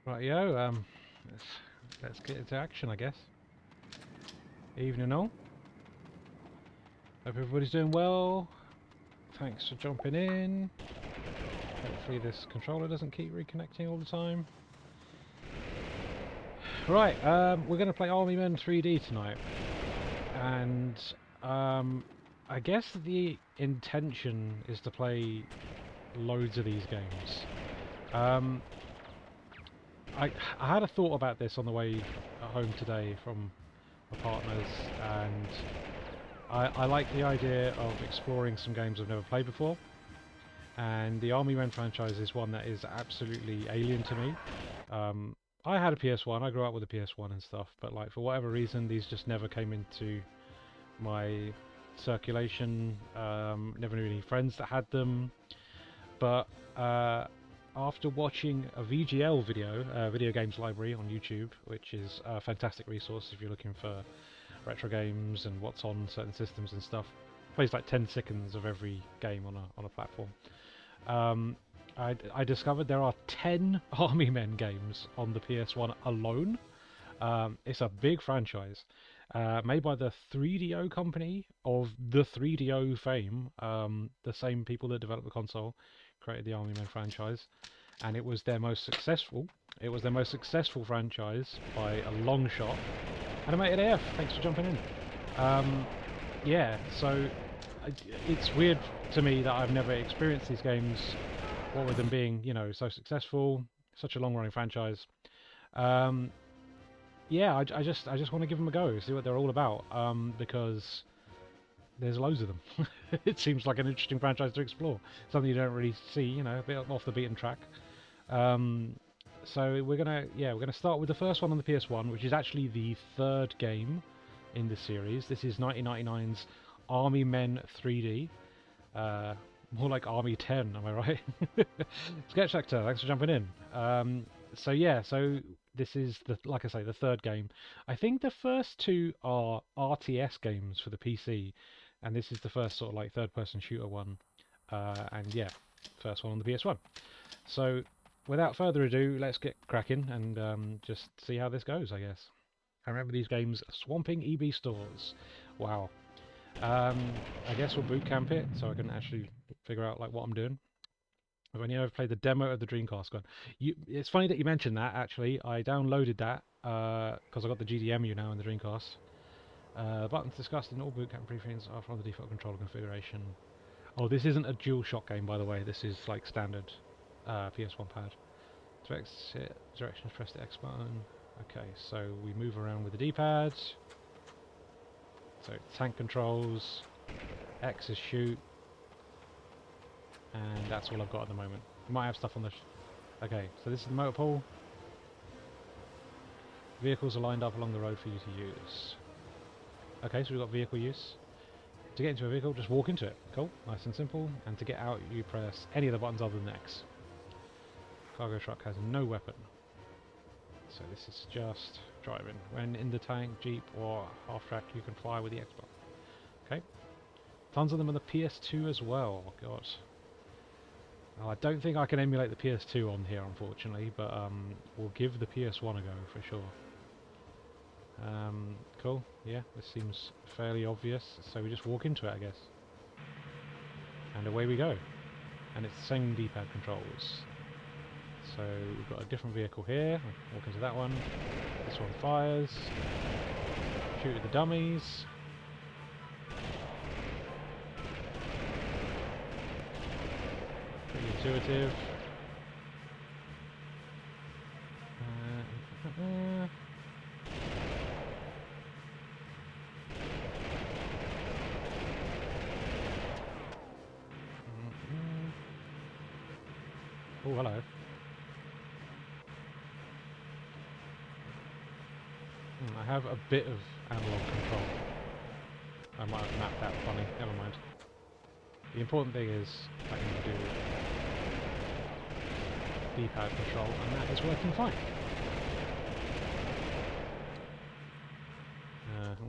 Right, let's let's get into action, I guess. Evening all. Hope everybody's doing well. Thanks for jumping in. Hopefully this controller doesn't keep reconnecting all the time. Right, we're going to play Army Men 3D tonight, and I guess the intention is to play loads of these games. I had a thought about this on the way home today from my partners, and I like the idea of exploring some games I've never played before, and the Army Men franchise is one that is absolutely alien to me. I had a PS1, I grew up with a PS1 and stuff, but like for whatever reason these just never came into my circulation. Never knew any friends that had them, but after watching a VGL video, Video Games Library on YouTube, which is a fantastic resource if you're looking for retro games and what's on certain systems and stuff. Plays like 10 seconds of every game on a platform. I discovered there are 10 Army Men games on the PS1 alone. It's a big franchise, made by the 3DO company of the 3DO fame. The same people that developed the console created the Army Men franchise, and it was their most successful. It was their most successful franchise by a long shot. Animated AF, thanks for jumping in. Yeah, so it's weird to me that I've never experienced these games, what with them being, you know, so successful, such a long-running franchise. Yeah, I just want to give them a go, see what they're all about, because there's loads of them. It seems like an interesting franchise to explore, something you don't really see, you know, a bit off the beaten track. So we're gonna start with the first one on the PS1, which is actually the third game in the series. This is 1999's Army Men 3D. More like Army 10, am I right? Sketch Actor, thanks for jumping in. So this is like I say, the third game. I think the first two are RTS games for the PC, and this is the first sort of like third-person shooter one. And yeah, first one on the PS1. So without further ado, let's get cracking and just see how this goes, I guess. I remember these games swamping EB stores. Wow. I guess we'll boot camp it so I can actually figure out like what I'm doing. I've only ever played the demo of the Dreamcast one. It's funny that you mentioned that, actually. I downloaded that because I got the GDEMU now in the Dreamcast. Buttons discussed in all boot camp briefings are from the default controller configuration. Oh, this isn't a DualShock game, by the way. This is like standard PS1 pad. To exit directions, press the X button. Okay, so we move around with the D-pad. So tank controls, X is shoot, and that's all I've got at the moment. We might have stuff on the... Okay, so this is the motor pool. Vehicles are lined up along the road for you to use. Okay, so we've got vehicle use. To get into a vehicle, just walk into it. Cool, nice and simple. And to get out, you press any of the buttons other than X. Cargo truck has no weapon. So this is just driving. When in the tank, jeep, or half-track, you can fly with the X button. Okay. Tons of them on the PS2 as well. Oh, God. Well, I don't think I can emulate the PS2 on here, unfortunately, but we'll give the PS1 a go for sure. Cool. Yeah, this seems fairly obvious. So we just walk into it, I guess. And away we go. And it's the same D-pad controls. So we've got a different vehicle here. Walk into that one. This one fires. Shoot at the dummies. Pretty intuitive. Oh, hello. I have a bit of analog control. I might have mapped that funny, never mind. The important thing is I can do D-pad control, and that is working fine.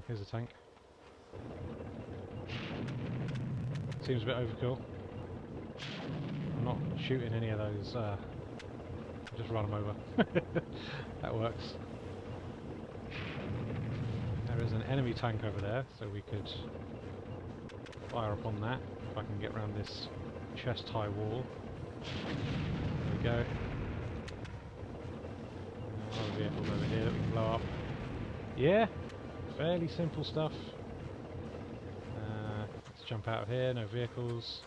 Here's a tank. Seems a bit overkill. I'm not shooting any of those Just run them over. That works. There is an enemy tank over there, so we could fire upon that. If I can get around this chest-high wall. There we go. Other vehicles over here that we can blow up. Yeah, fairly simple stuff. Let's jump out of here, no vehicles.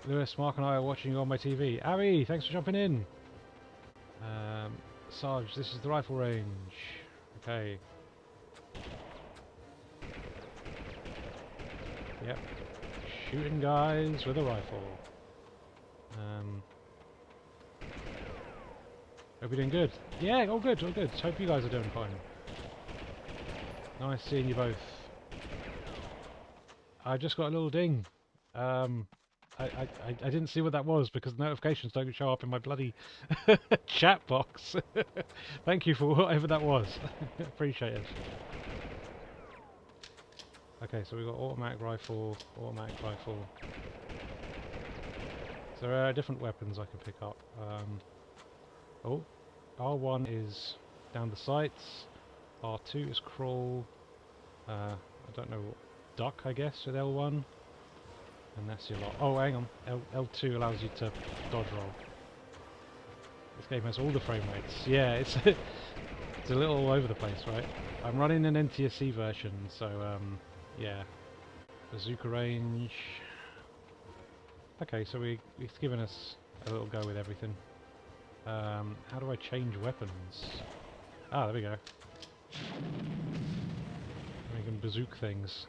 Lewis, Mark and I are watching you on my TV. Abby, thanks for jumping in. Sarge, this is the rifle range. Okay. Yep. Shooting guys with a rifle. Hope you're doing good. Yeah, all good, all good. Hope you guys are doing fine. Nice seeing you both. I just got a little ding. I didn't see what that was because notifications don't show up in my bloody chat box. Thank you for whatever that was. Appreciate it. Okay, so we've got automatic rifle, automatic rifle. So there are different weapons I can pick up. Oh, R1 is down the sights, R2 is crawl, I don't know, duck I guess with L1, and that's your lot. Oh hang on, L2 allows you to dodge roll. This game has all the frame rates. Yeah, it's it's a little all over the place, right? I'm running an NTSC version, so yeah. Bazooka range. Okay, so it's given us a little go with everything. How do I change weapons? Ah, there we go. We can bazooka things.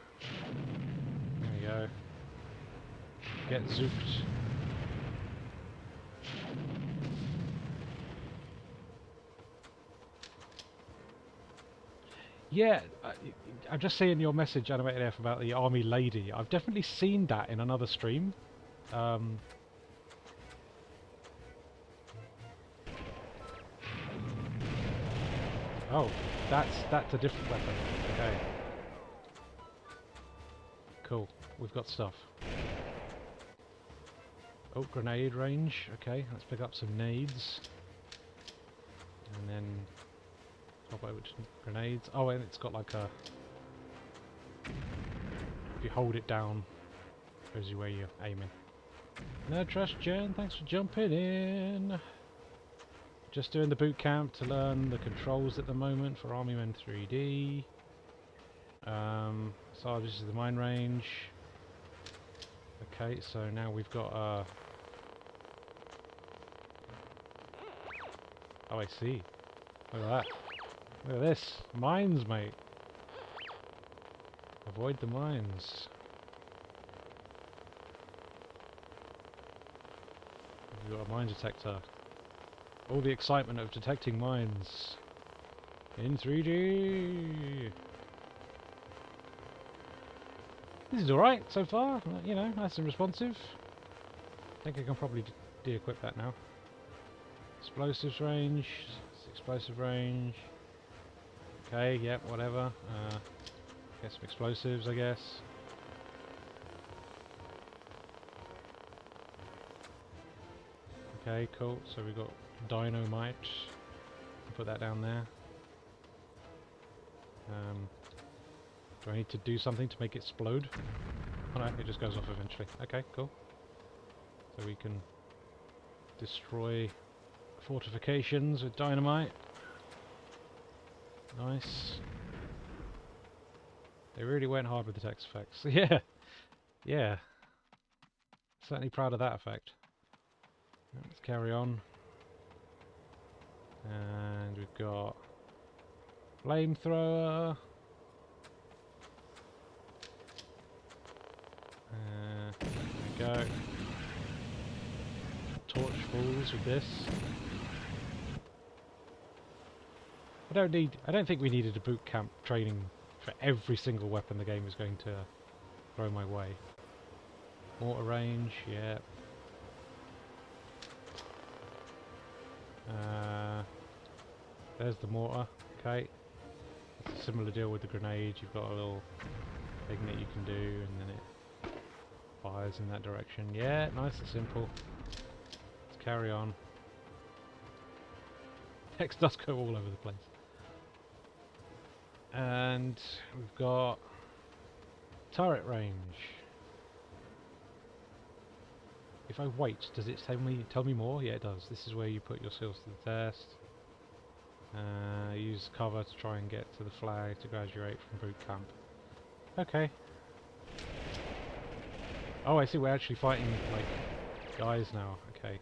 There we go. Get zooked. Yeah, I'm just seeing your message, Animated F, about the army lady. I've definitely seen that in another stream. Oh, that's a different weapon. Okay. Cool. We've got stuff. Oh, grenade range. Okay, let's pick up some nades. And then hop over to grenades. Oh, and it's got like a... If you hold it down, shows you where you're aiming. No trust, Jen. Thanks for jumping in. Just doing the boot camp to learn the controls at the moment for Army Men 3D. So this is the mine range. Okay, so now we've got oh, I see. Look at that. Look at this. Mines, mate. Avoid the mines. We've got a mine detector. All the excitement of detecting mines in 3D. This is alright so far, you know, nice and responsive. I think I can probably de-equip that now. Explosives range, explosive range. Okay, yep, whatever. Get some explosives, I guess. Okay, cool. So we've got dynamite. Put that down there. Do I need to do something to make it explode? Oh no, it just goes off eventually. Okay, cool. So we can destroy fortifications with dynamite. Nice. They really went hard with the text effects. Yeah, yeah. Certainly proud of that effect. Let's carry on. And we've got flamethrower. There we go. Torch falls with this. I don't think we needed a boot camp training for every single weapon the game is going to throw my way. Mortar range, yeah. There's the mortar, okay. It's a similar deal with the grenade, you've got a little thing that you can do and then it fires in that direction. Yeah, nice and simple. Let's carry on. Text does go all over the place. And we've got turret range. If I wait, does it tell me more? Yeah, it does. This is where you put your seals to the test. Use cover to try and get to the flag to graduate from boot camp. Okay. Oh, I see. We're actually fighting like guys now. Okay.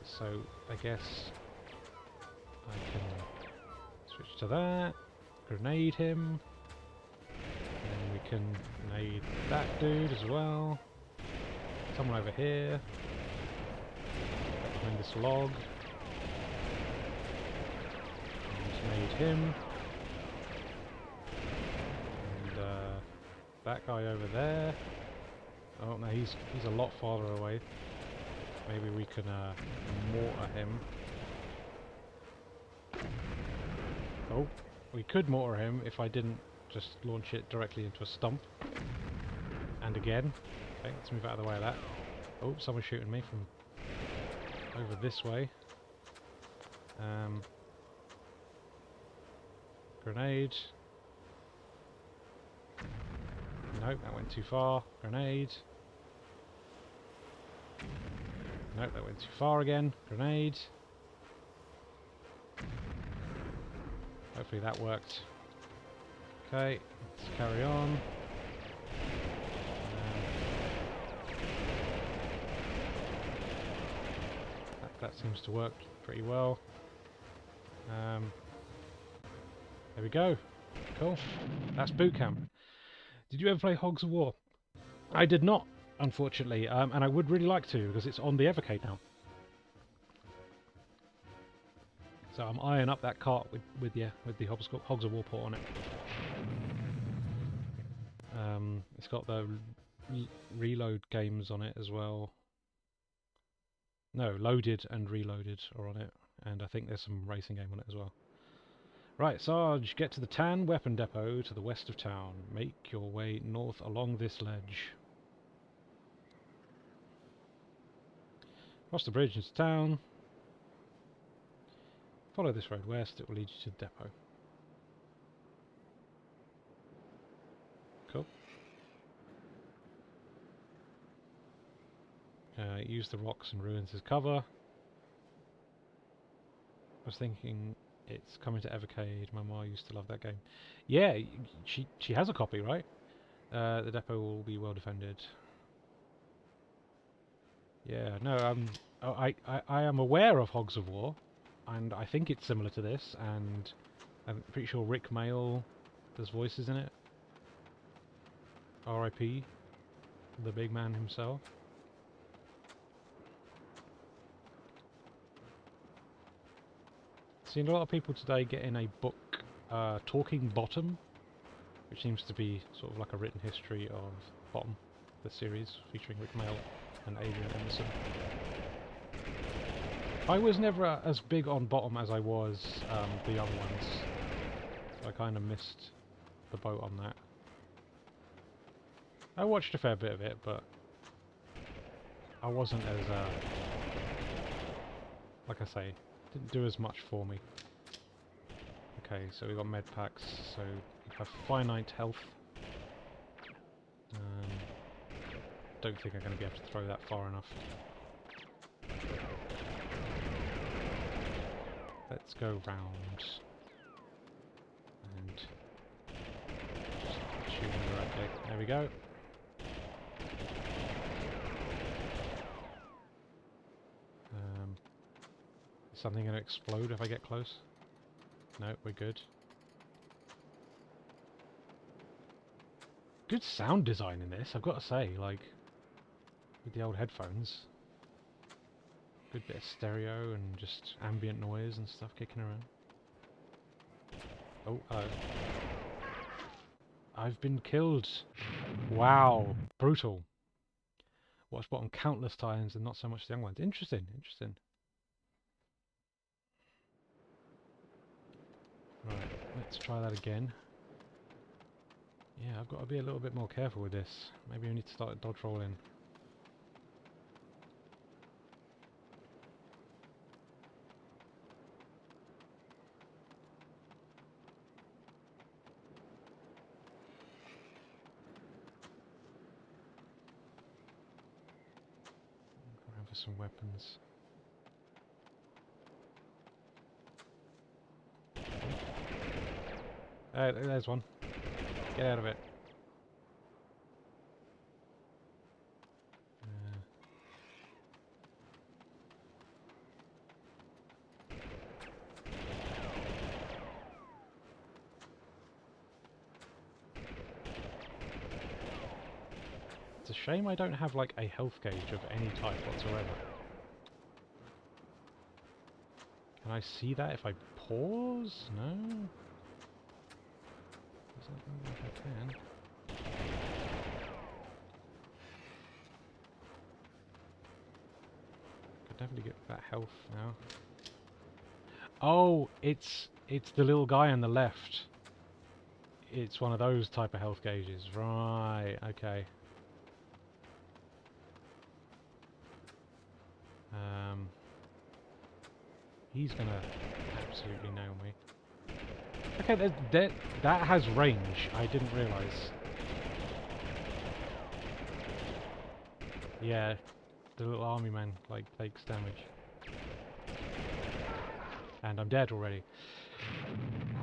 So I guess I can switch to that. Grenade him. And we can grenade that dude as well. Someone over here. Behind this log. Grenade him. And that guy over there. Oh no, he's a lot farther away. Maybe we can mortar him. Oh, we could mortar him if I didn't just launch it directly into a stump. And again. Okay, let's move out of the way of that. Oh, someone's shooting me from over this way. Grenade. Nope, that went too far. Grenade. Nope, that went too far again. Grenade. Hopefully that worked. Okay, let's carry on. That seems to work pretty well. There we go. Cool. That's boot camp. Did you ever play Hogs of War? I did not, unfortunately, and I would really like to because it's on the Evercade now. So I'm eyeing up that cart with the Hogs of War port on it. It's got the reload games on it as well. No, loaded and reloaded are on it, and I think there's some racing game on it as well. Right, Sarge, get to the Tan Weapon Depot to the west of town. Make your way north along this ledge. Cross the bridge into town. Follow this road west, it will lead you to the depot. Cool. Use the rocks and ruins as cover. I was thinking it's coming to Evercade. My ma used to love that game. Yeah, she has a copy, right? The depot will be well defended. Yeah, no, I am aware of Hogs of War, and I think it's similar to this, and I'm pretty sure Rick Mail does voices in it. R.I.P. the big man himself. Seen a lot of people today getting a book, Talking Bottom, which seems to be sort of like a written history of Bottom, the series featuring Rick Mail and Adrian Emerson. I was never as big on Bottom as I was the young ones, so I kind of missed the boat on that. I watched a fair bit of it, but I wasn't as, like I say, didn't do as much for me. Okay, so we've got med packs, so we have finite health. Don't think I'm going to be able to throw that far enough. Let's go round. And just shoot him directly. There we go. Is something going to explode if I get close? No, we're good. Good sound design in this, I've got to say, like, with the old headphones. Good bit of stereo and just ambient noise and stuff kicking around. Oh, hello. I've been killed. Wow, brutal. Watched Bottom countless times and not so much the young ones. Interesting, interesting. Right, let's try that again. Yeah, I've got to be a little bit more careful with this. Maybe we need to start dodge rolling. Go around for some weapons. There's one. Get out of it. It's a shame I don't have like a health gauge of any type whatsoever. Can I see that if I pause? No? Doesn't look like I can. Could definitely get that health now. Oh, it's the little guy on the left. It's one of those type of health gauges. Right, okay. He's gonna absolutely nail me. Okay, that has range. I didn't realise. Yeah, the little army man like takes damage. And I'm dead already.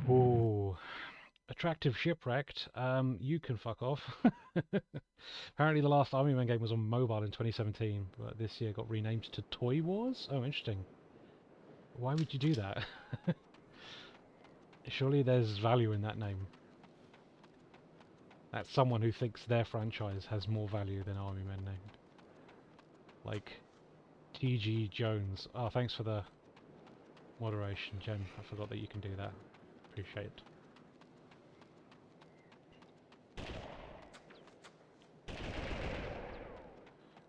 Ooh. Attractive Shipwrecked. You can fuck off. Apparently the last Army Man game was on mobile in 2017, but this year got renamed to Toy Wars? Oh, interesting. Why would you do that? Surely there's value in that name. That's someone who thinks their franchise has more value than Army Men named. Like T.G. Jones. Oh, thanks for the moderation, Jem. I forgot that you can do that. Appreciate it.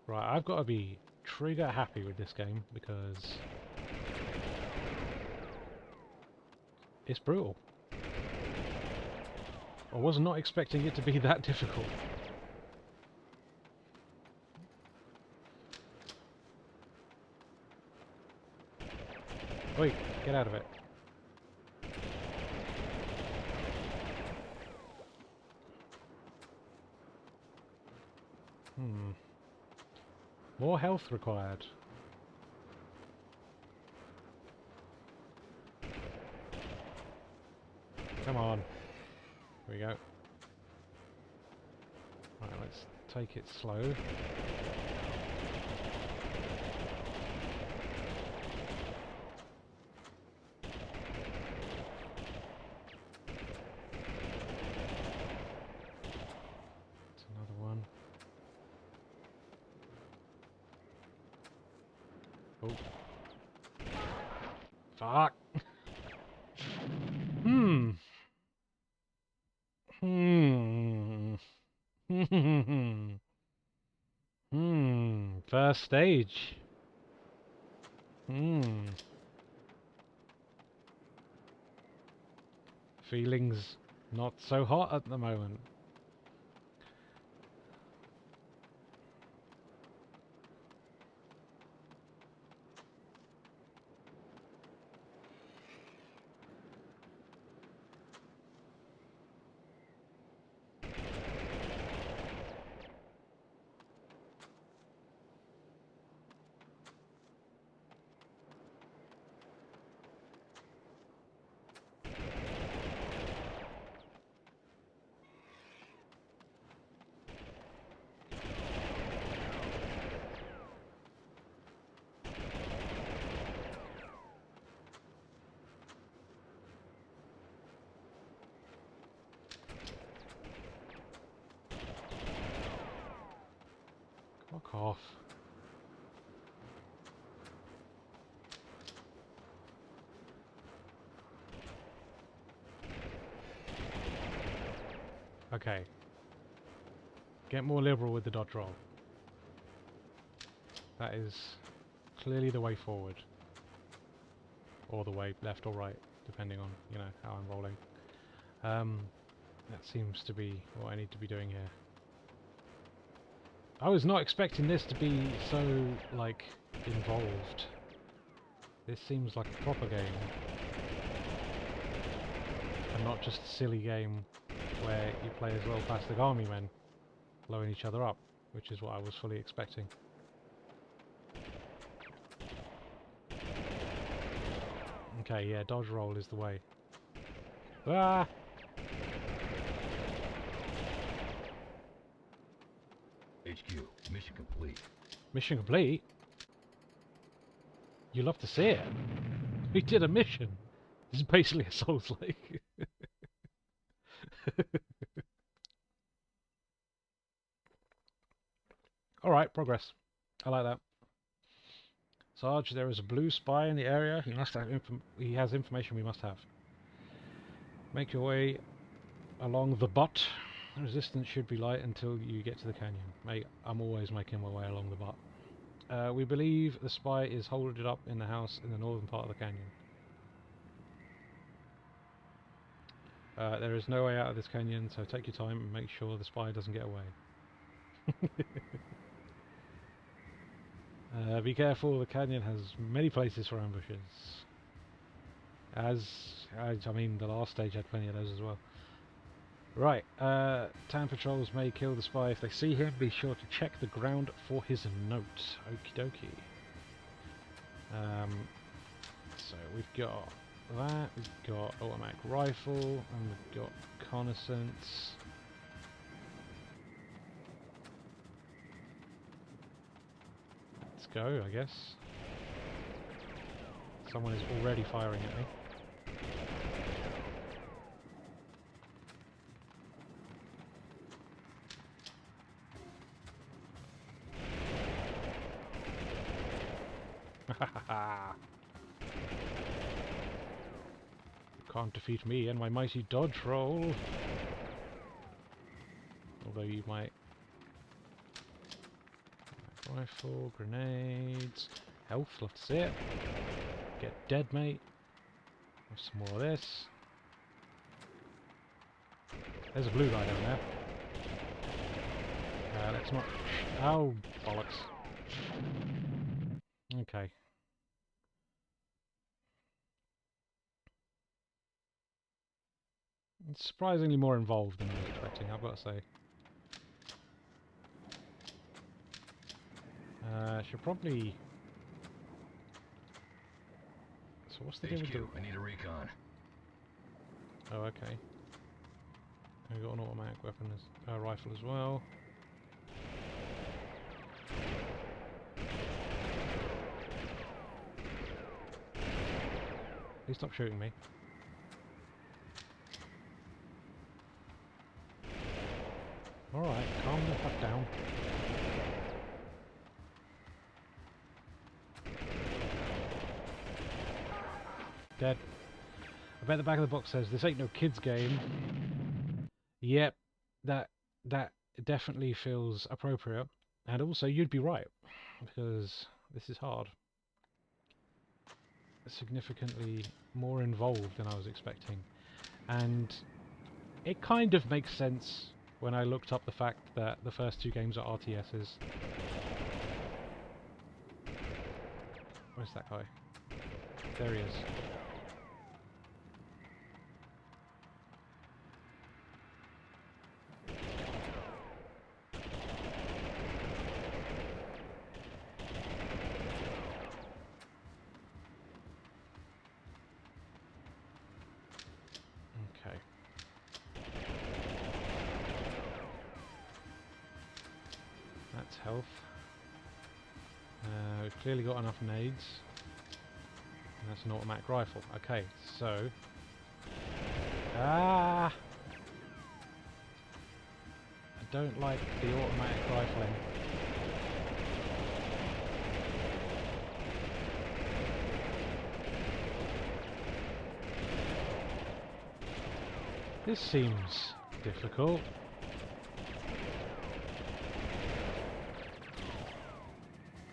Right, I've got to be trigger happy with this game because it's brutal. I was not expecting it to be that difficult. Wait, get out of it. More health required. Come on. Here we go. Right, let's take it slow. That's another one. Oh. Fuck! Hmm. First stage. Feelings not so hot at the moment. Fuck off. Okay. Get more liberal with the dodge roll. That is clearly the way forward. Or the way left or right, depending on, you know, how I'm rolling. That seems to be what I need to be doing here. I was not expecting this to be so, like, involved. This seems like a proper game. And not just a silly game where you play as well plastic army men, blowing each other up, which is what I was fully expecting. Okay, yeah, dodge roll is the way. Ah! HQ, mission complete. Mission complete? You love to see it. We did a mission. This is basically a Souls-like. Alright, progress. I like that. Sarge, there is a blue spy in the area. He has information we must have. Make your way along the butt. Resistance should be light until you get to the canyon. Mate, I'm always making my way along the butt. We believe the spy is holed up in the house in the northern part of the canyon. There is no way out of this canyon, so take your time and make sure the spy doesn't get away. Be careful, the canyon has many places for ambushes. I mean, the last stage had plenty of those as well. Right, town patrols may kill the spy if they see him. Be sure to check the ground for his note. Okie dokie. So we've got that, we've got automatic rifle, and we've got reconnaissance. Let's go, I guess. Someone is already firing at me. You can't defeat me and my mighty dodge roll. Although you might. Rifle, grenades, health, love to see it. Get dead, mate. Have some more of this. There's a blue guy down there. Let's not. Oh, bollocks. Okay. It's surprisingly more involved than I was expecting, I've got to say. Should probably... So what's the deal with the... I need a recon. Oh, okay. We've got an automatic weapon, rifle as well. Please stop shooting me. Alright, calm the fuck down. Dead. I bet the back of the box says, "This ain't no kids game." Yep, that definitely feels appropriate. And also, you'd be right, because this is hard. Significantly more involved than I was expecting. And it kind of makes sense when I looked up the fact that the first two games are RTSs. Where's that guy? There he is. Health. We've clearly got enough nades. And that's an automatic rifle. Okay, so... Ah! I don't like the automatic rifling. This seems difficult.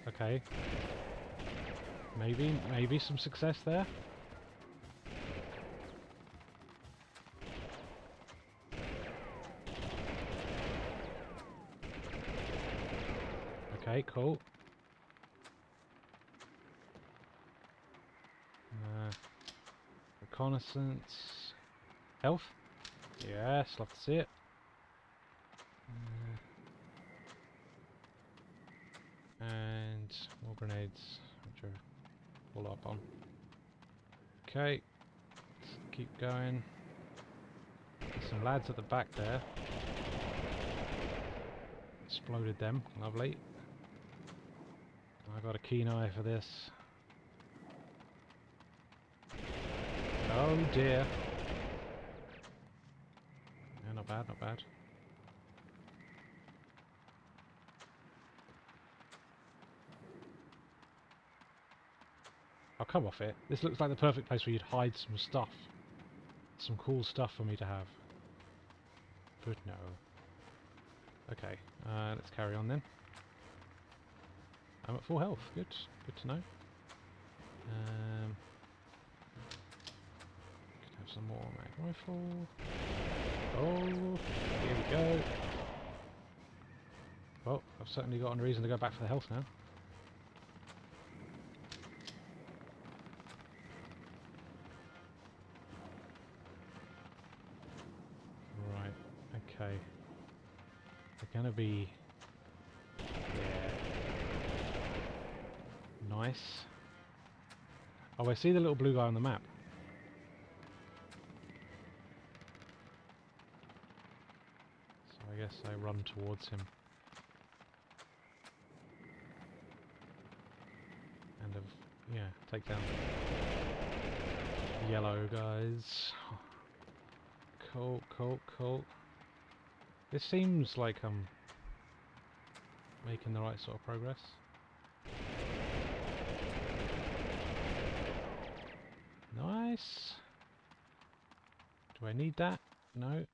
Okay. Maybe some success there. Okay, cool. Reconnaissance. Health? Yes, love to see it. And more grenades, which are full up on. Okay, let's keep going. There's some lads at the back there. Exploded them, lovely. I got a keen eye for this. Oh dear. Yeah, not bad, not bad. I'll come off it. This looks like the perfect place where you'd hide some stuff. Some cool stuff for me to have. But no. Okay, let's carry on then. I'm at full health. Good. Good to know. Could have some more mag rifle. Oh, here we go. Well, I've certainly got a reason to go back for the health now. Right, okay. They're gonna be... yeah. Nice. Oh, I see the little blue guy on the map. So I guess I run towards him. And yeah, take down the yellow guys. Cool, cool, cool. This seems like I'm making the right sort of progress. Nice. Do I need that? No.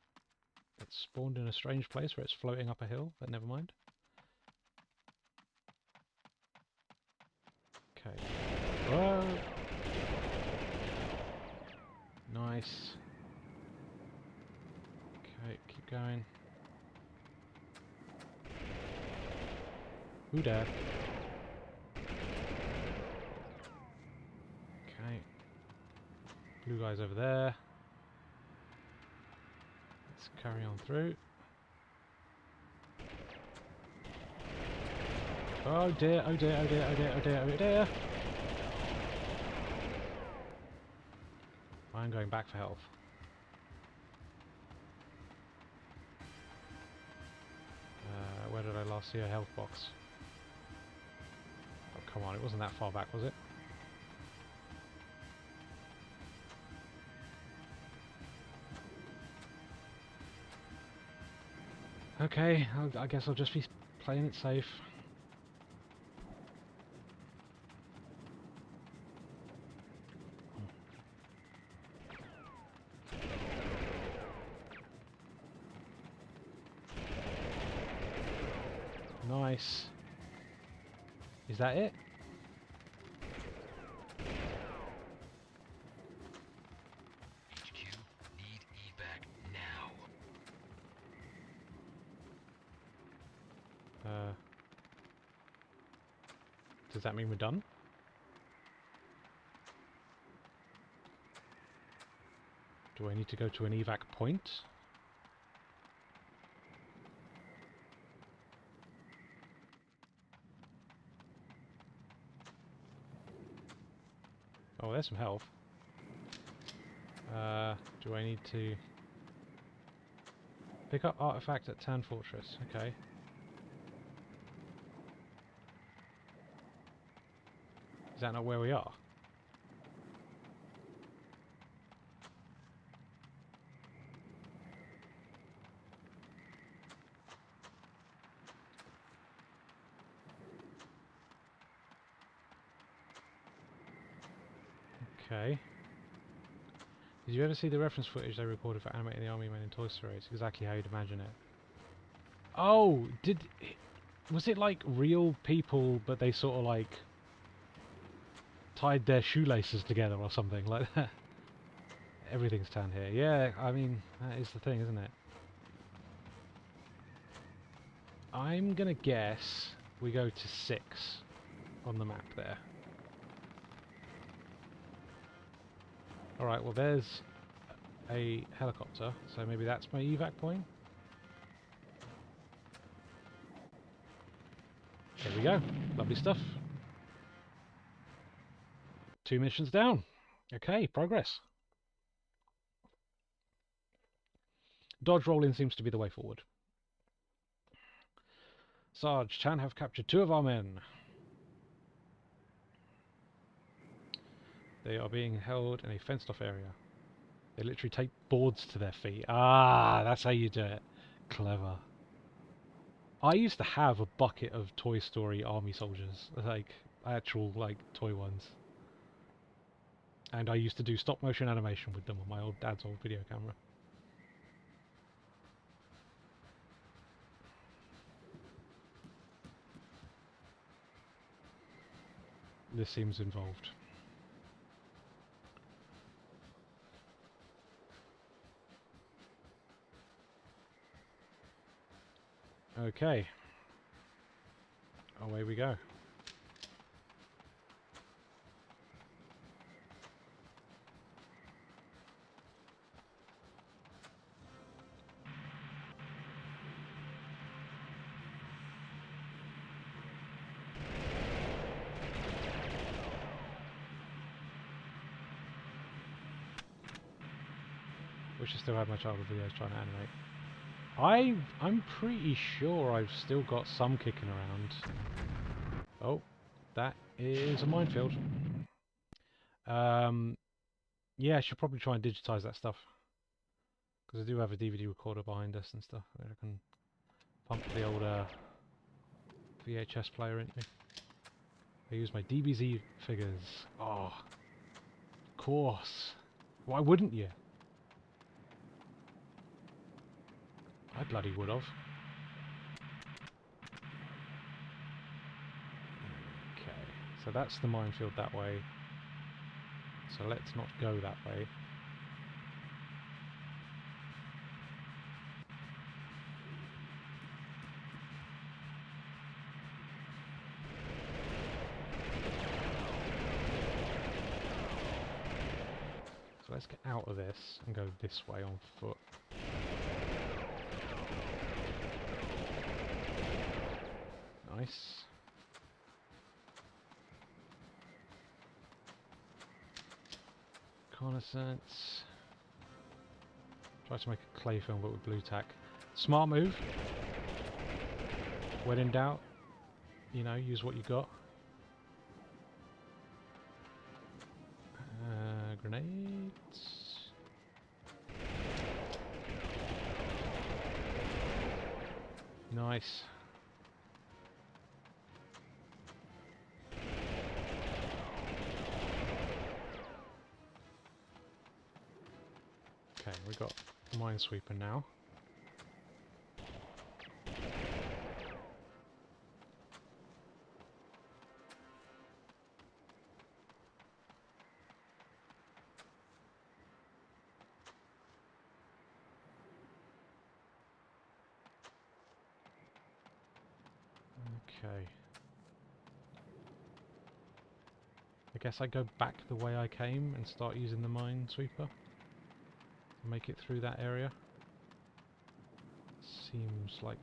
It's spawned in a strange place where it's floating up a hill, but never mind. Okay. Whoa! Nice. Okay, keep going. Who there? Okay. Blue guy's over there. Let's carry on through. Oh dear, oh dear, oh dear, oh dear, oh dear, oh dear! I'm going back for health. Where did I last see a health box? Oh come on, it wasn't that far back, was it? Okay, I guess I'll just be playing it safe. Nice. Is that it? HQ, need evac now. Does that mean we're done? Do I need to go to an evac point? Oh, there's some health. Do I need to pick up artifact at Town Fortress? Okay. Is that not where we are? Okay. Did you ever see the reference footage they recorded for animating the army men in Toy Story? It's exactly how you'd imagine it. Oh, was it like real people, but they sort of like tied their shoelaces together or something like that? Everything's tan here. Yeah, I mean, that is the thing, isn't it? I'm gonna guess we go to 6 on the map there. Alright, well there's a helicopter, so maybe that's my evac point. There we go. Lovely stuff. 2 missions down. Okay, progress. Dodge rolling seems to be the way forward. Sarge, Chan have captured 2 of our men. They are being held in a fenced-off area. They literally take boards to their feet. Ah, that's how you do it. Clever. I used to have a bucket of Toy Story army soldiers, like actual like toy ones. And I used to do stop motion animation with them on my dad's old video camera. This seems involved. Okay. Away we go. Wish I still had my childhood videos trying to animate. I'm pretty sure I've still got some kicking around. Oh, that is a minefield. Yeah, I should probably try and digitize that stuff. Because I do have a DVD recorder behind us and stuff. I can pump the old VHS player into. I use my DBZ figures. Oh, of course. Why wouldn't you? I bloody would have. Okay, so that's the minefield that way. So let's not go that way. So let's get out of this and go this way on foot. Nice. Reconnaissance. Try to make a clay film but with blue tack. Smart move. When in doubt, you know, use what you got. Grenades. Nice. Okay, we got Minesweeper now. Okay. I guess I go back the way I came and start using the Minesweeper. Make it through that area. Seems like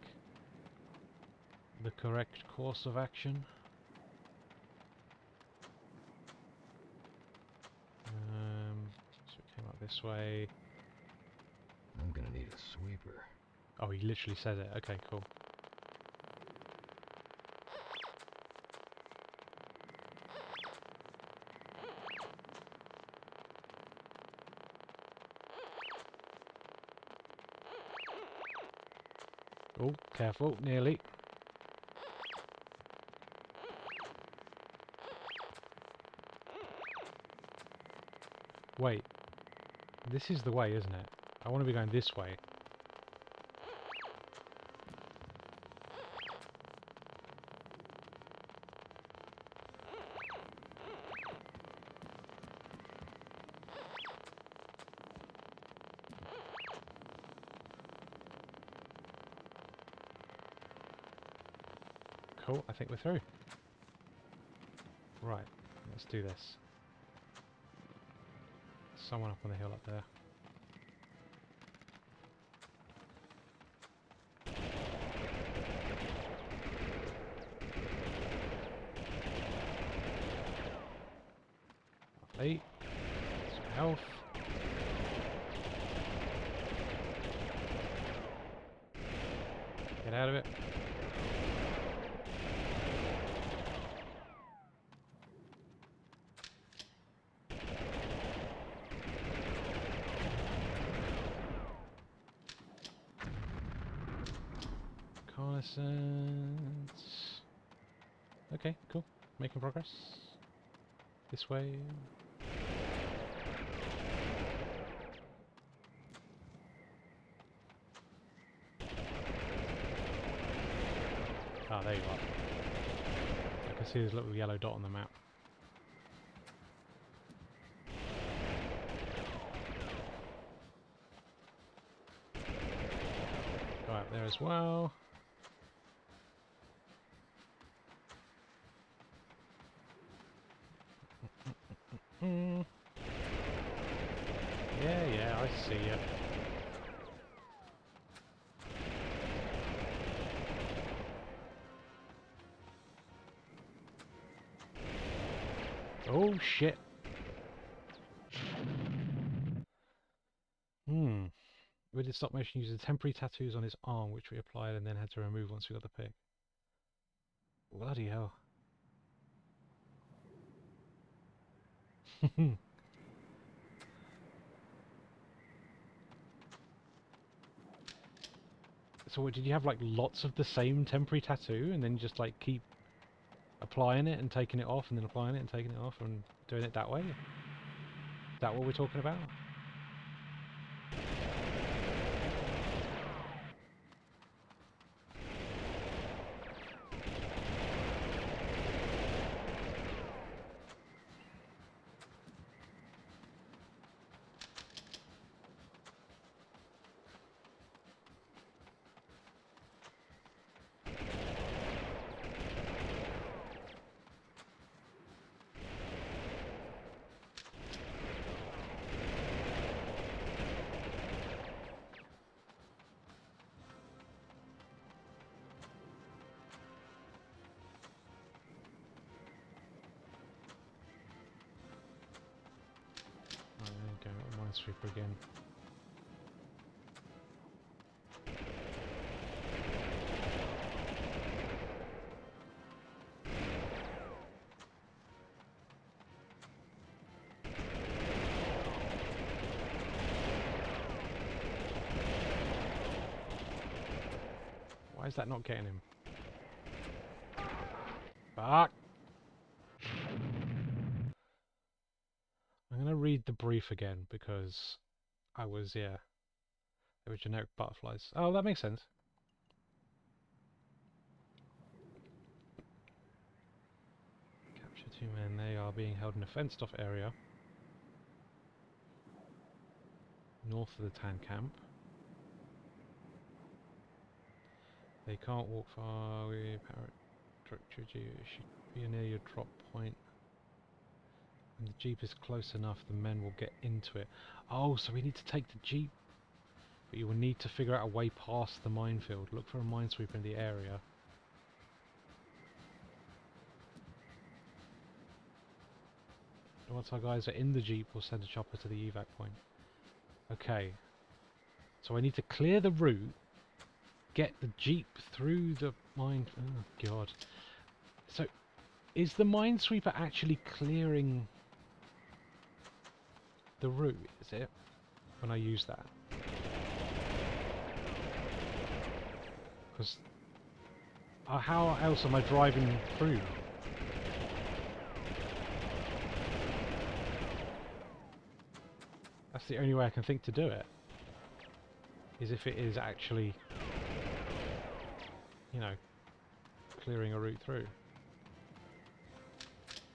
the correct course of action. So we came up this way. I'm gonna need a sweeper. Oh, he literally said it. Okay, cool. Oh, careful, nearly. Wait, this is the way, isn't it? I want to be going this way. Cool, I think we're through. Right, let's do this. Someone up on the hill up there. Lovely. Some health. Get out of it. Reconnaissance. Okay, cool. Making progress. This way. Ah, there you are. I can see this little yellow dot on the map. Go up there as well. Yeah, I see ya. Oh shit. We did stop motion using temporary tattoos on his arm, which we applied and then had to remove once we got the pick. Bloody hell. So what, did you have like lots of the same temporary tattoo and then just like keep applying it and taking it off and then applying it and taking it off and doing it that way? Is that what we're talking about? Go Minesweeper again. Why is that not getting him? Fuck! I'm going to read the brief again because I was, yeah, they were generic butterflies. Oh, that makes sense. Capture 2 men. They are being held in a fenced off area north of the Tan camp. They can't walk far. We should be near your drop point. When the jeep is close enough, the men will get into it. Oh, so we need to take the jeep. But you will need to figure out a way past the minefield. Look for a minesweeper in the area. Once our guys are in the jeep, we'll send a chopper to the evac point. Okay. So I need to clear the route, get the jeep through the mine... Oh, God. So, is the minesweeper actually clearing the route, is it? When I use that? Because... how else am I driving through? That's the only way I can think to do it. Is if it is actually, you know, clearing a route through.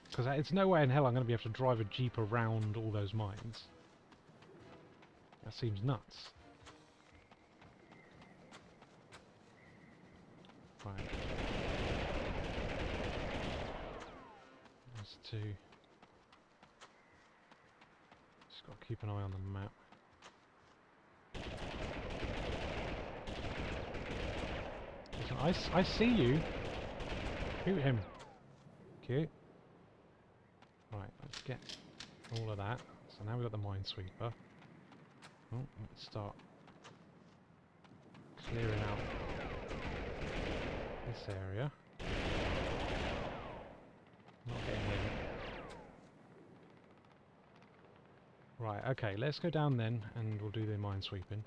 Because it's no way in hell I'm going to be able to drive a jeep around all those mines. That seems nuts. Right. to... Just got to keep an eye on the map. Listen, I see you. Shoot him. Cute. Right, let's get all of that. So now we've got the minesweeper. Oh, let's start clearing out this area. Not getting in. Right, okay, let's go down then and we'll do the minesweeping.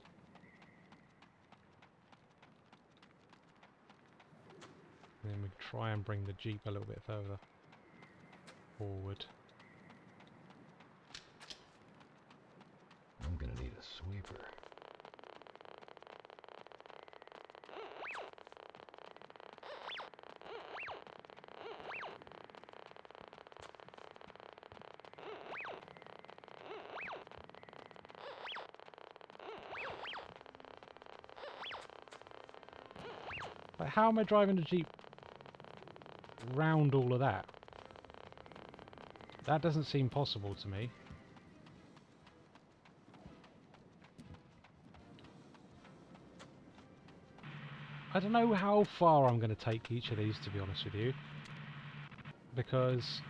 And then we try and bring the jeep a little bit further forward. I'm gonna need a sweeper. But how am I driving the jeep round all of that? That doesn't seem possible to me. I don't know how far I'm going to take each of these, to be honest with you. Because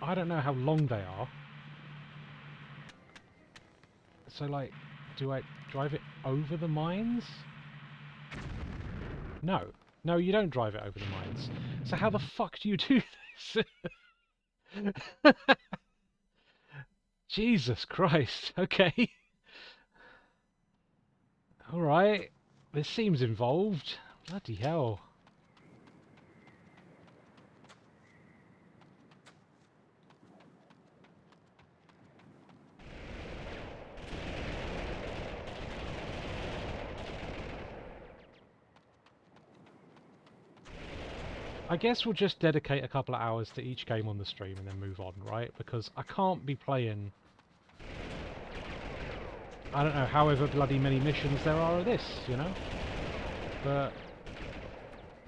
I don't know how long they are. So, like, do I drive it over the mines? No. No, you don't drive it over the mines. So how the fuck do you do this? Jesus Christ. Okay. Alright. This seems involved. Bloody hell. I guess we'll just dedicate a couple of hours to each game on the stream and then move on, right? Because I can't be playing... I don't know, however bloody many missions there are of this, you know? But...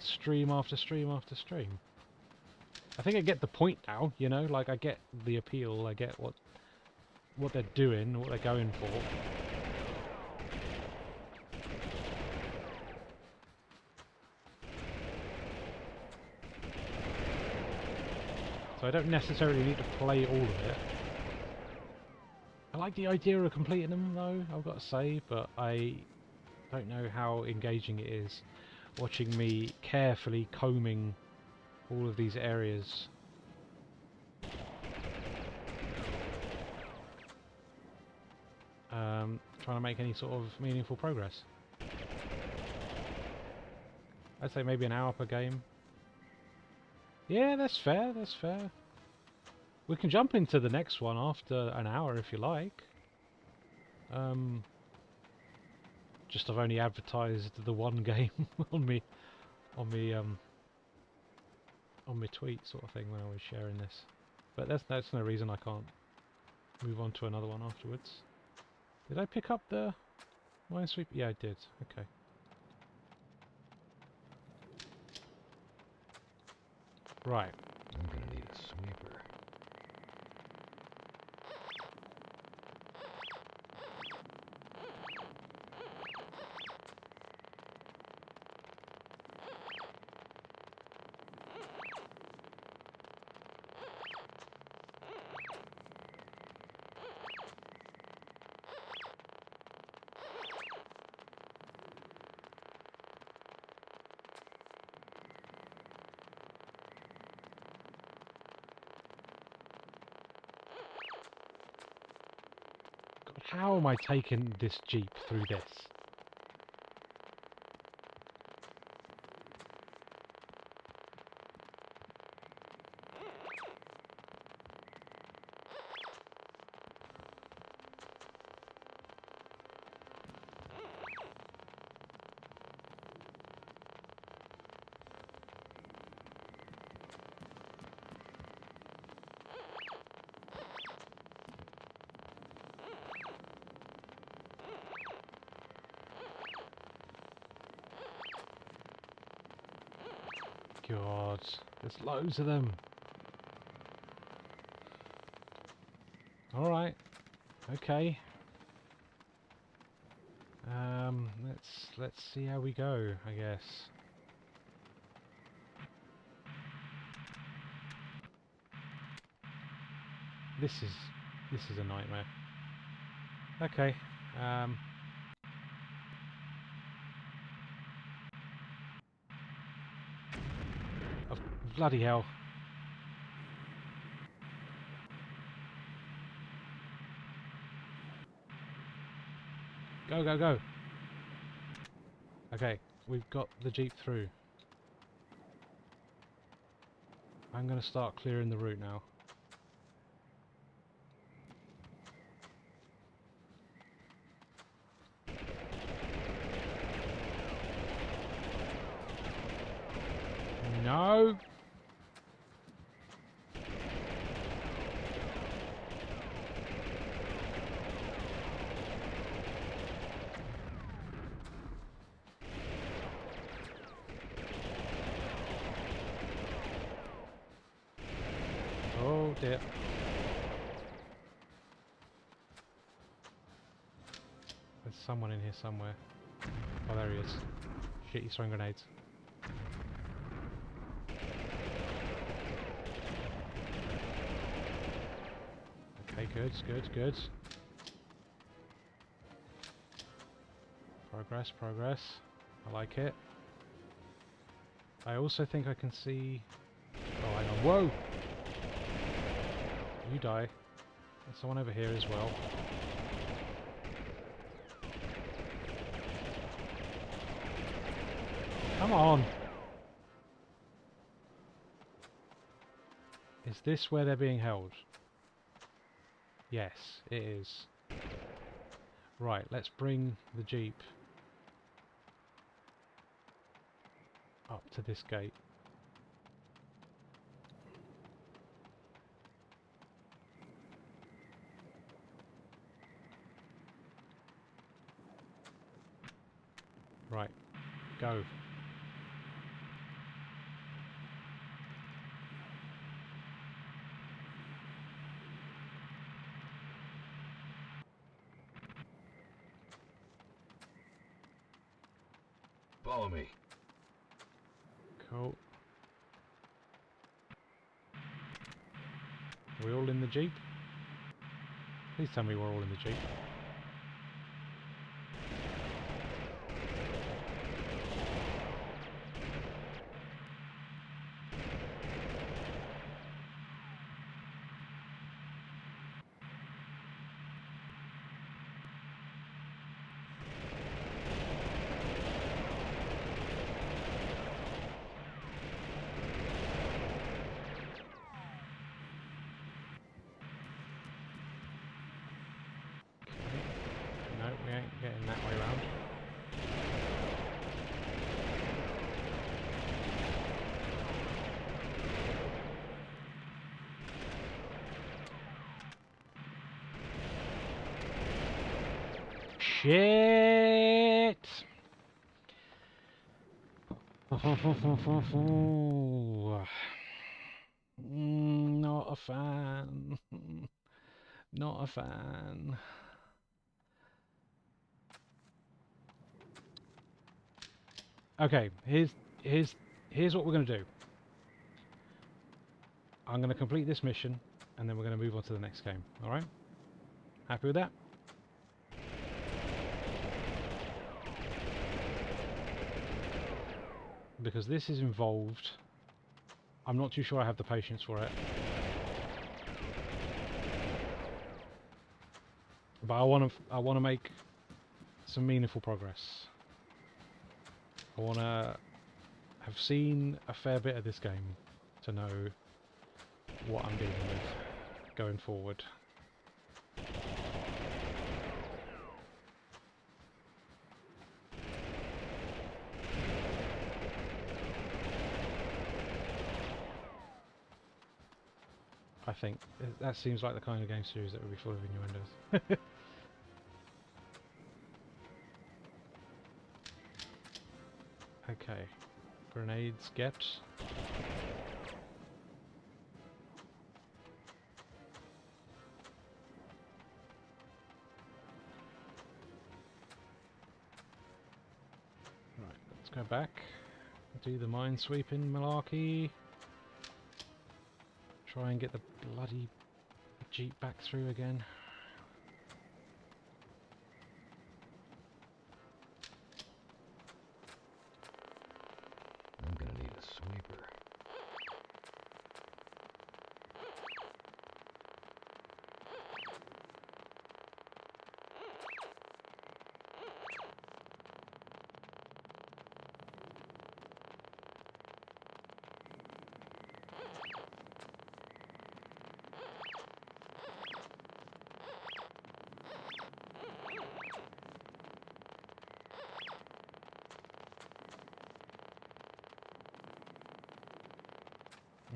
stream after stream after stream. I think I get the point now, you know? Like, I get the appeal, I get what they're doing, what they're going for. So I don't necessarily need to play all of it. I like the idea of completing them though, I've got to say, but I don't know how engaging it is watching me carefully combing all of these areas. Trying to make any sort of meaningful progress. I'd say maybe an hour per game. Yeah, that's fair, that's fair. We can jump into the next one after an hour if you like. Just I've only advertised the one game on me tweet sort of thing when I was sharing this. But that's no reason I can't move on to another one afterwards. Did I pick up the minesweeper? Yeah, I did. Okay. Right. I'm gonna need a sweeper. How am I taking this jeep through this? God, there's loads of them. Alright. Okay. Let's see how we go, I guess. This is a nightmare. Okay. Oh, bloody hell. Go, go, go. Okay, we've got the Jeep through. I'm going to start clearing the route now. No! Oh dear. There's someone in here somewhere. Oh, there he is. Shit, he's throwing grenades. Okay, good, good, good. Progress, progress. I like it. I also think I can see... Oh, hang on. Whoa! You die. There's someone over here as well. Come on! Is this where they're being held? Yes, it is. Right, let's bring the Jeep up to this gate. Right, go. Follow me. Cool. Are we all in the Jeep? Please tell me we're all in the Jeep. No, we ain't getting that way round. Shit! Not a fan. Not a fan. Okay, here's what we're going to do. I'm going to complete this mission, and then we're going to move on to the next game. All right? Happy with that? Because this is involved. I'm not too sure I have the patience for it. But I want to make some meaningful progress. I want to have seen a fair bit of this game to know what I'm dealing with going forward. I think that seems like the kind of game series that would be full of innuendos. Okay, grenades get. Go back. Do the minesweeping malarkey. Try and get the bloody jeep back through again. I'm gonna need a sweeper.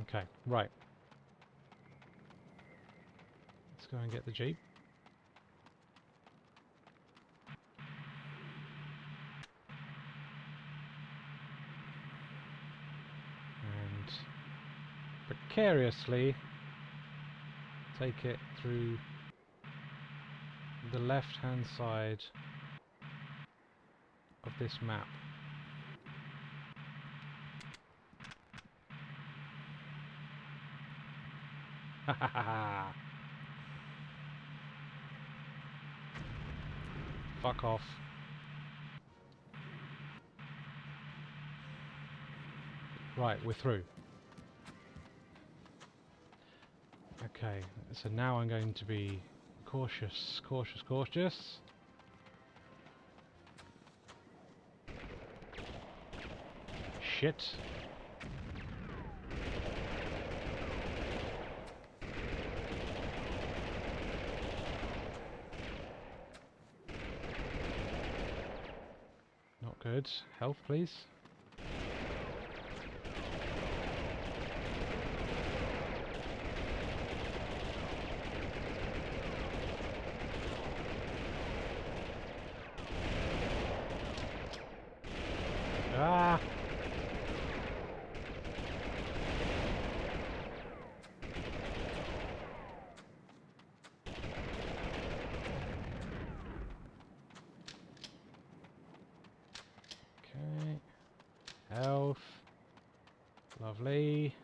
Okay, right. Let's go and get the jeep. And precariously take it through the left-hand side of this map. Ha ha ha! Fuck off. Right, we're through. Okay, so now I'm going to be cautious, cautious, cautious. Shit. Not good. Health, please. Ah! Okay. Health. Lovely.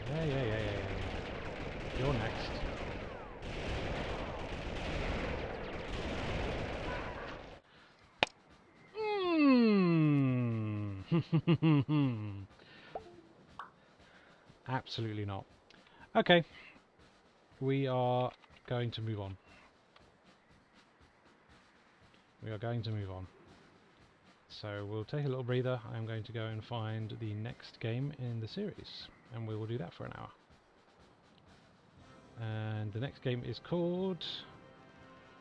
Yeah. You're next. Absolutely not. Okay. We are going to move on. We are going to move on. So we'll take a little breather. I'm going to go and find the next game in the series, and we will do that for an hour. And the next game is called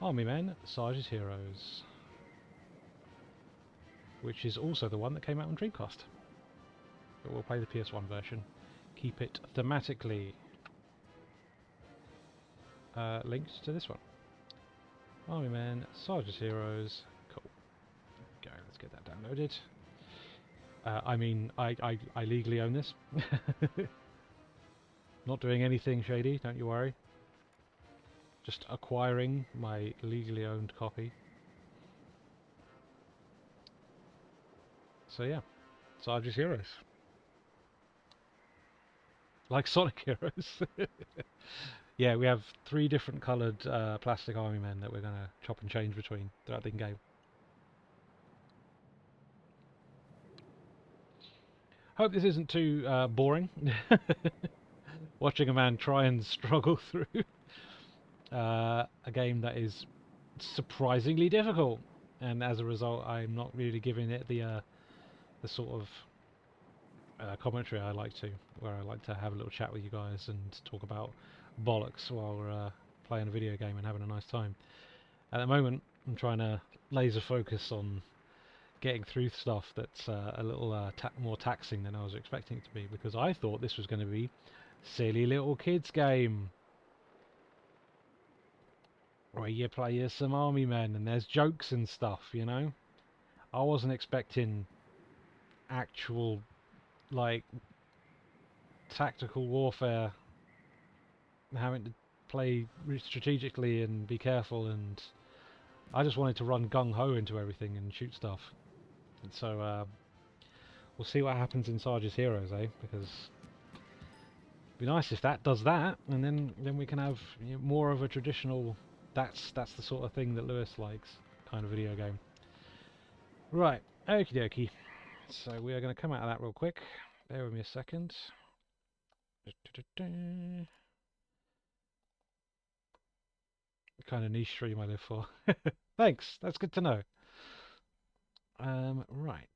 Army Men, Sarge's Heroes, which is also the one that came out on Dreamcast. But we'll play the PS1 version. Keep it thematically linked to this one. Army Men, Sarge's Heroes. Cool. Go, let's get that downloaded. I mean, I legally own this. Not doing anything shady, don't you worry. Just acquiring my legally owned copy. So yeah, Sarge's Heroes. Like Sonic Heroes. Yeah, we have 3 different coloured plastic army men that we're going to chop and change between throughout the game. Hope this isn't too boring. Watching a man try and struggle through a game that is surprisingly difficult, and as a result I'm not really giving it the sort of commentary I like to, where I like to have a little chat with you guys and talk about bollocks while we're playing a video game and having a nice time. At the moment I'm trying to laser focus on getting through stuff that's a little more taxing than I was expecting it to be, because I thought this was going to be silly little kids game where you play as some army men and there's jokes and stuff, you know. I wasn't expecting actual, like, tactical warfare, having to play strategically and be careful and I just wanted to run gung-ho into everything and shoot stuff. And so, we'll see what happens in Sarge's Heroes, eh? Because it'd be nice if that does that, and then we can have, you know, more of a traditional, that's the sort of thing that Lewis likes, kind of video game. Right, okie dokie. So we are going to come out of that real quick. Bear with me a second. What kind of niche stream I live for. Thanks, that's good to know. Right.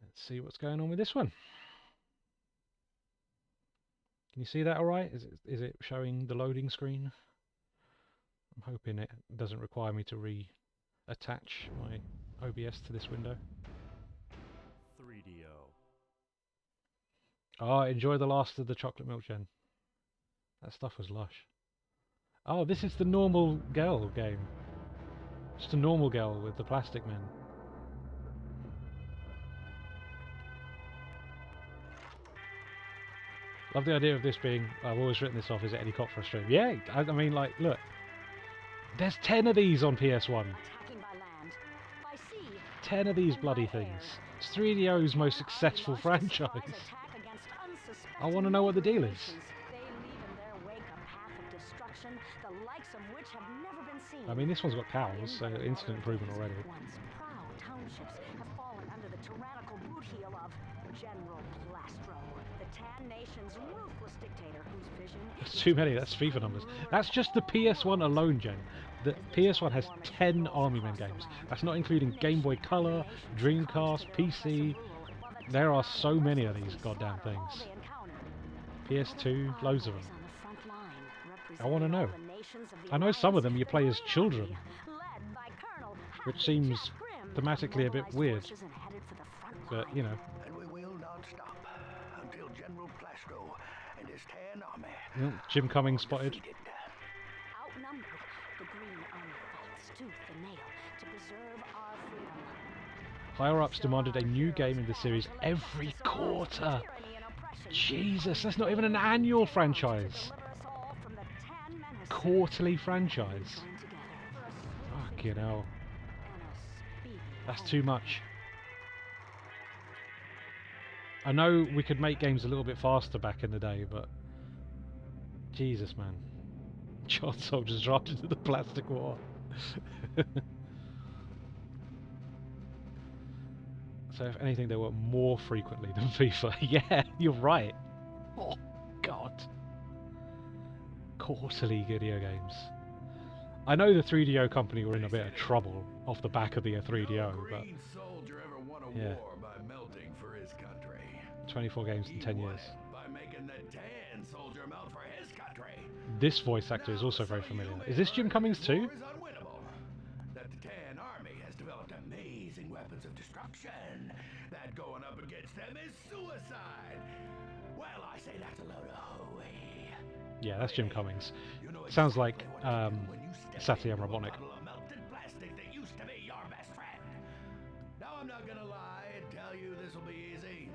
Let's see what's going on with this one. Can you see that all right? Is it showing the loading screen? I'm hoping it doesn't require me to reattach my OBS to this window. 3DO. Oh, enjoy the last of the chocolate milk, Jen. That stuff was lush. Oh, this is the normal girl game. Just a normal girl with the plastic men. Love the idea of this being, I've always written this off as any cop for a stream. Yeah, I mean, like, look. There's 10 of these on PS1. 10 of these bloody things. It's 3DO's most successful franchise. I want to know what the deal is. I mean, this one's got cows, so instant improvement already. That's too many, that's FIFA numbers. That's just the PS1 alone, Jen. The PS1 has 10 Army Men games. That's not including Game Boy Color, Dreamcast, PC. There are so many of these goddamn things. PS2, loads of them. I want to know. I know some of them you play as children, which seems thematically a bit weird, but you know. And we will not stop until General Plastro and his 10 army. Jim Cummings spotted. Outnumbered, the Green Army fights tooth and nail to preserve our freedom. Higher-ups demanded a new game in the series every quarter. Jesus, that's not even an annual franchise. Quarterly franchise. Fucking hell. That's too much. I know we could make games a little bit faster back in the day, but Jesus, man. Child soldiers drafted to the plastic war. So if anything, they work more frequently than FIFA. Yeah, you're right. Oh, God. Quarterly video games. I know the 3DO company were in a bit of trouble off the back of the 3DO, but Green soldier ever won a yeah. war by melting for his country. 24 games in 10 years. By making the tan soldier melt for his country. This voice actor is also very familiar. Is this Jim Cummings too? War is unwinnable. That the tan army has developed amazing weapons of destruction. That going up against them is suicide. Well, I say that's a load of hooey. Yeah, that's Jim Cummings. You know Sounds like exactly what to do when you step Satya into a Robotnik. bottle of melted plastic that used to be your best friend. Now I'm not gonna lie and tell you this will be easy.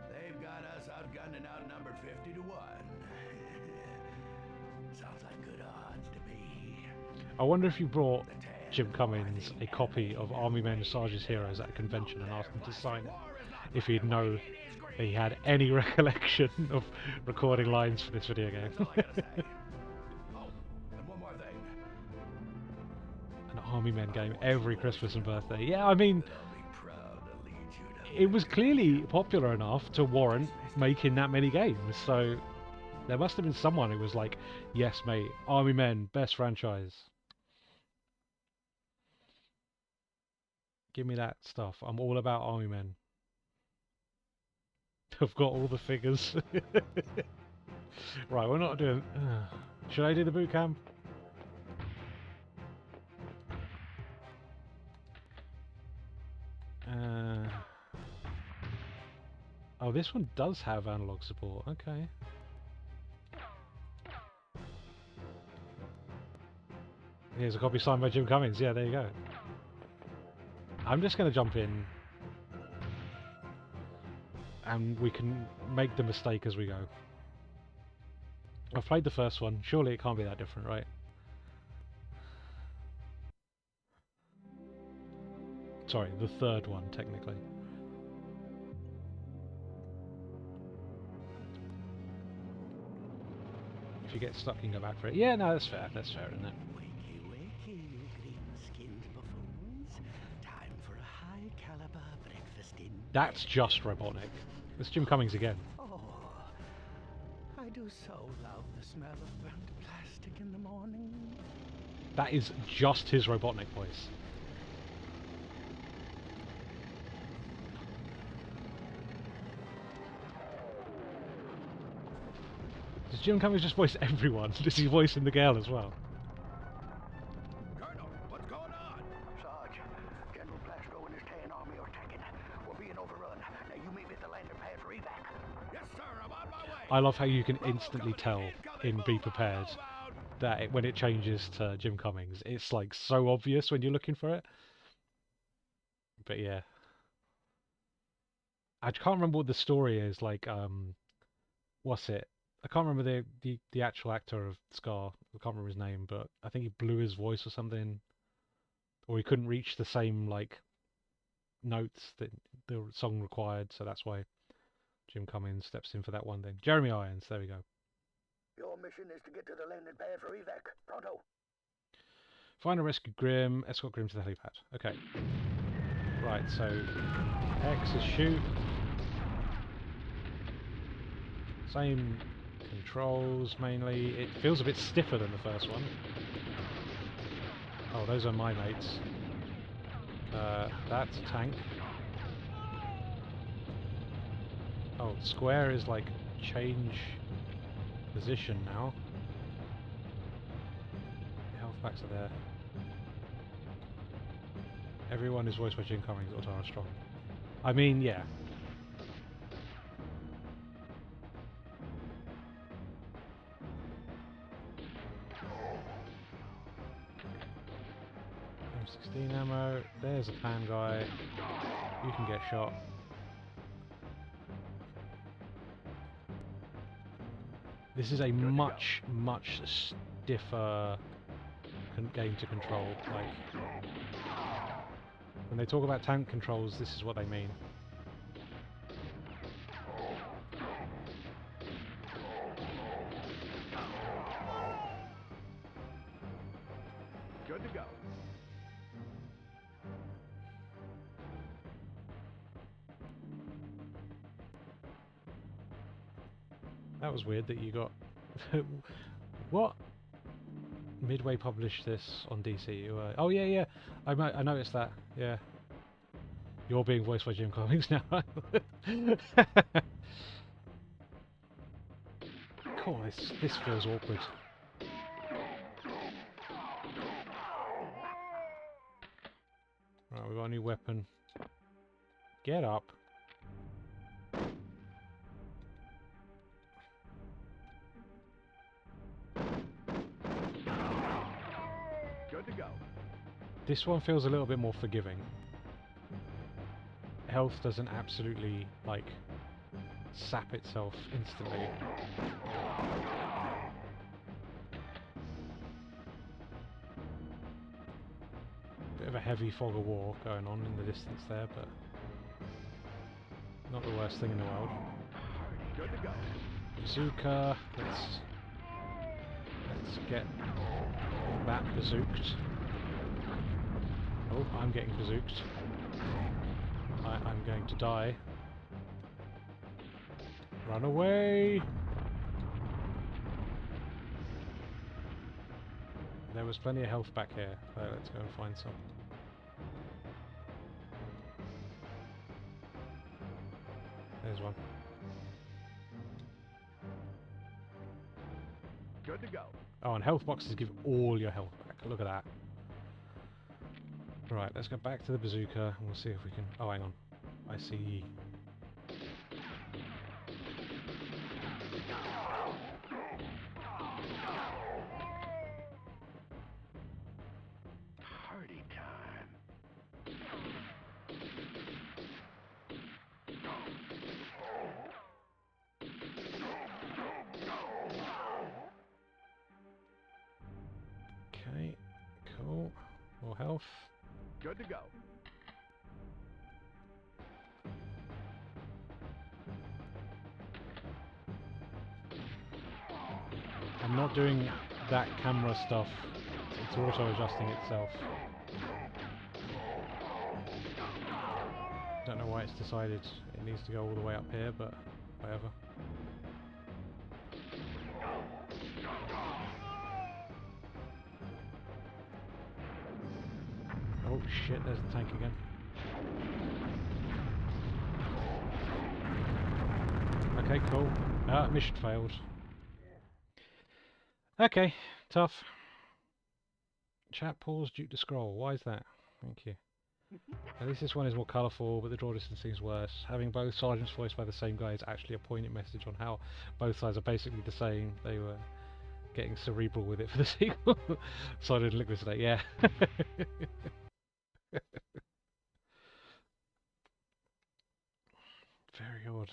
They've got us outgunned and outnumbered 50 to 1. Sounds like good odds to me. I wonder if you brought Jim Cummings a copy of Army Men Sarge's Heroes at a convention and asked him to sign it, if he'd know he had any recollection of recording lines for this video game. That's all I gotta say. Oh, and one more thing. An Army Men game every Christmas and birthday. Yeah, I mean, I'll be proud to lead you to it was clearly popular enough to warrant making that many games, so there must have been someone who was like, yes mate, Army Men, best franchise. Give me that stuff. I'm all about Army Men. I've got all the figures. Right, we're not doing... should I do the boot camp? Oh, this one does have analog support. Okay. Here's a copy signed by Jim Cummings. Yeah, there you go. I'm just going to jump in and we can make the mistake as we go. I've played the first one, surely it can't be that different, right? Sorry, the third one, technically. If you get stuck, you can go back for it. Yeah, no, that's fair, isn't it? Wakey, wakey, you green-skinned buffoons. Time for a high-caliber breakfast in That's bed. just Robotnik. It's Jim Cummings again. Oh, I do so love the smell of burnt plastic in the morning. That is just his Robotnik voice. Does Jim Cummings just voice everyone? Does he voice in the girl as well? Colonel, what's going on? Sarge, General Plastro and his Tan Army are attacking. We're being overrun. Now you meet me at the landing pad for evac. Yes, sir, I'm on my way. I love how you can instantly tell in Be Prepared that when it changes to Jim Cummings, it's like so obvious when you're looking for it. But yeah. I can't remember what the story is, like, what's it? I can't remember the actual actor of Scar. I can't remember his name, but I think he blew his voice or something. Or he couldn't reach the same, like, notes that the song required, so that's why Jim Cummings steps in for that one thing. Jeremy Irons, there we go. Your mission is to get to the landing pad for evac. Pronto. Find and rescue Grim, escort Grim to the helipad. Okay. Right, so X is shoot. Same controls mainly. It feels a bit stiffer than the first one. Oh, those are my mates. That's a tank. Oh, square is like change position now. Health packs are there. Everyone is voiced by Jim Cummings or Tara Strong. I mean, yeah. M16 ammo. There's a pan guy. You can get shot. This is a much stiffer game to control. Like, when they talk about tank controls, this is what they mean. Good to go. That was weird that you got... What? Midway published this on DC. Oh yeah, I noticed that. Yeah, you're being voiced by Jim Cummings now. Cool. This feels awkward. Right, we've got a new weapon. Get up. Good to go. This one feels a little bit more forgiving. Health doesn't absolutely, like, sap itself instantly. Bit of a heavy fog of war going on in the distance there, but not the worst thing in the world. Good to go. Bazooka, let's get that bazooked. Oh, I'm getting bazooked. I'm going to die. Run away! There was plenty of health back here, so let's go and find some. There's one. Good to go. Oh, and health boxes give all your health back. Look at that. Right, let's go back to the bazooka and we'll see if we can... Oh, hang on. I see... Party time. More health. Good to go. I'm not doing that camera stuff. It's auto-adjusting itself. Don't know why it's decided it needs to go all the way up here, but whatever. Oh shit, there's the tank again. Okay, cool. Mission failed. Okay, tough. Chat pause due to scroll. Why is that? Thank you. At least this one is more colourful, but the draw distance seems worse. Having both sergeants voiced by the same guy is actually a poignant message on how both sides are basically the same. They were getting cerebral with it for the sequel. Sergeant Liquid State, yeah. Very odd.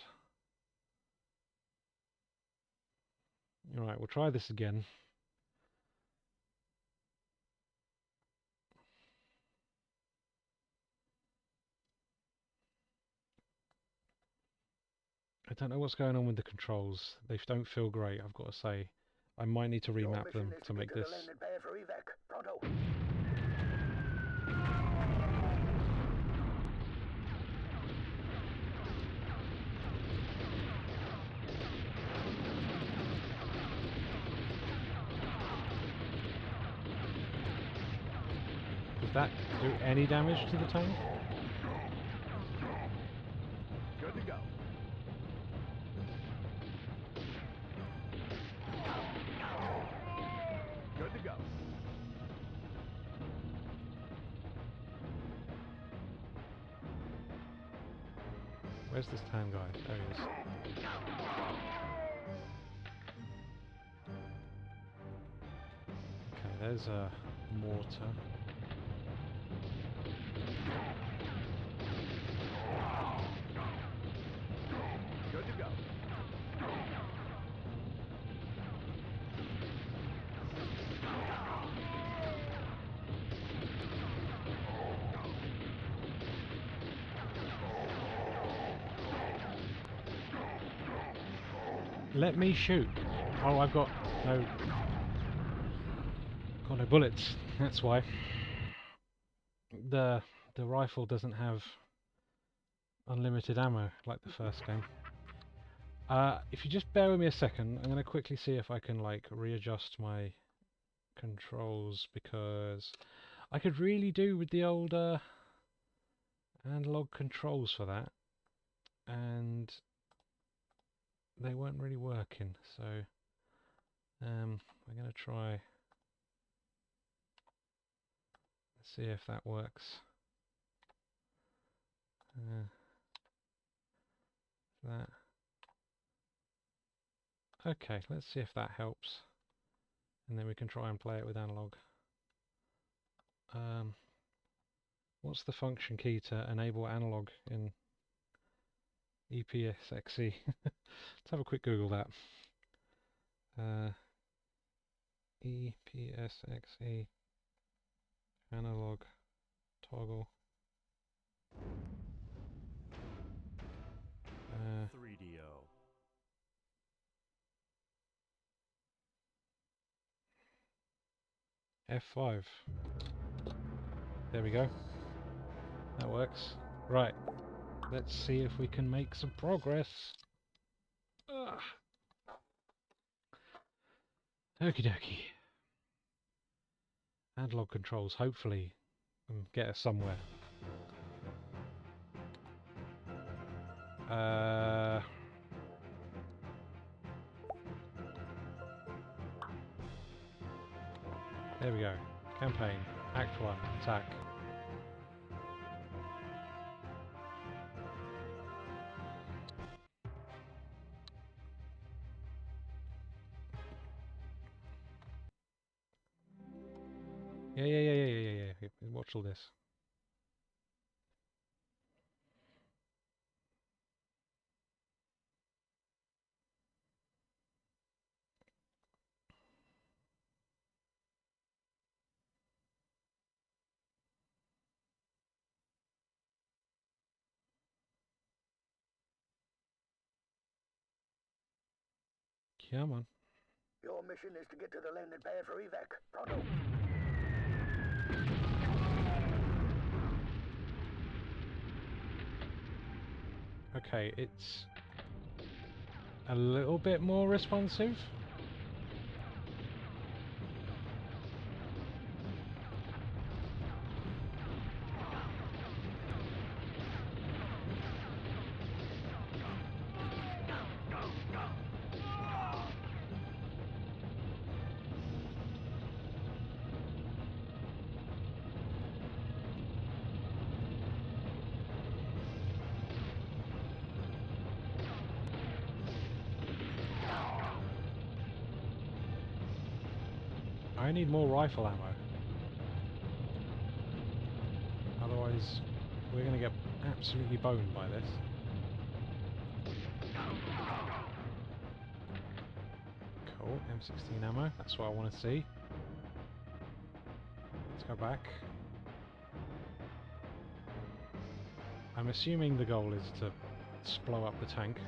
Alright, we'll try this again. I don't know what's going on with the controls. They don't feel great, I've got to say. I might need to remap them to make this. Does that do any damage to the tank? Good to go. Good to go. Where's this tan guy? There he is. Okay, there's a mortar. Good to go. Let me shoot. Oh, I've got no bullets. That's why. The rifle doesn't have unlimited ammo like the first game. If you just bear with me a second, I'm going to quickly see if I can like readjust my controls, because I could really do with the old analog controls for that, and they weren't really working, so I'm going to try. Let's see if that works. That. Okay, let's see if that helps, and then we can try and play it with analog. What's the function key to enable analog in EPSXE? Let's have a quick Google that. EPSXE analog toggle. 3DO. F5. There we go. That works. Right. Let's see if we can make some progress. Ugh. Okie dokie. Analog controls, hopefully, get us somewhere. There we go. Campaign. Act 1. Attack. Yeah. Watch all this. Come on. Your mission is to get to the landing pad for evac. Pronto. Okay, it's a little bit more responsive. I need more rifle ammo. Otherwise, we're going to get absolutely boned by this. Cool, M16 ammo. That's what I want to see. Let's go back. I'm assuming the goal is to blow up the tank.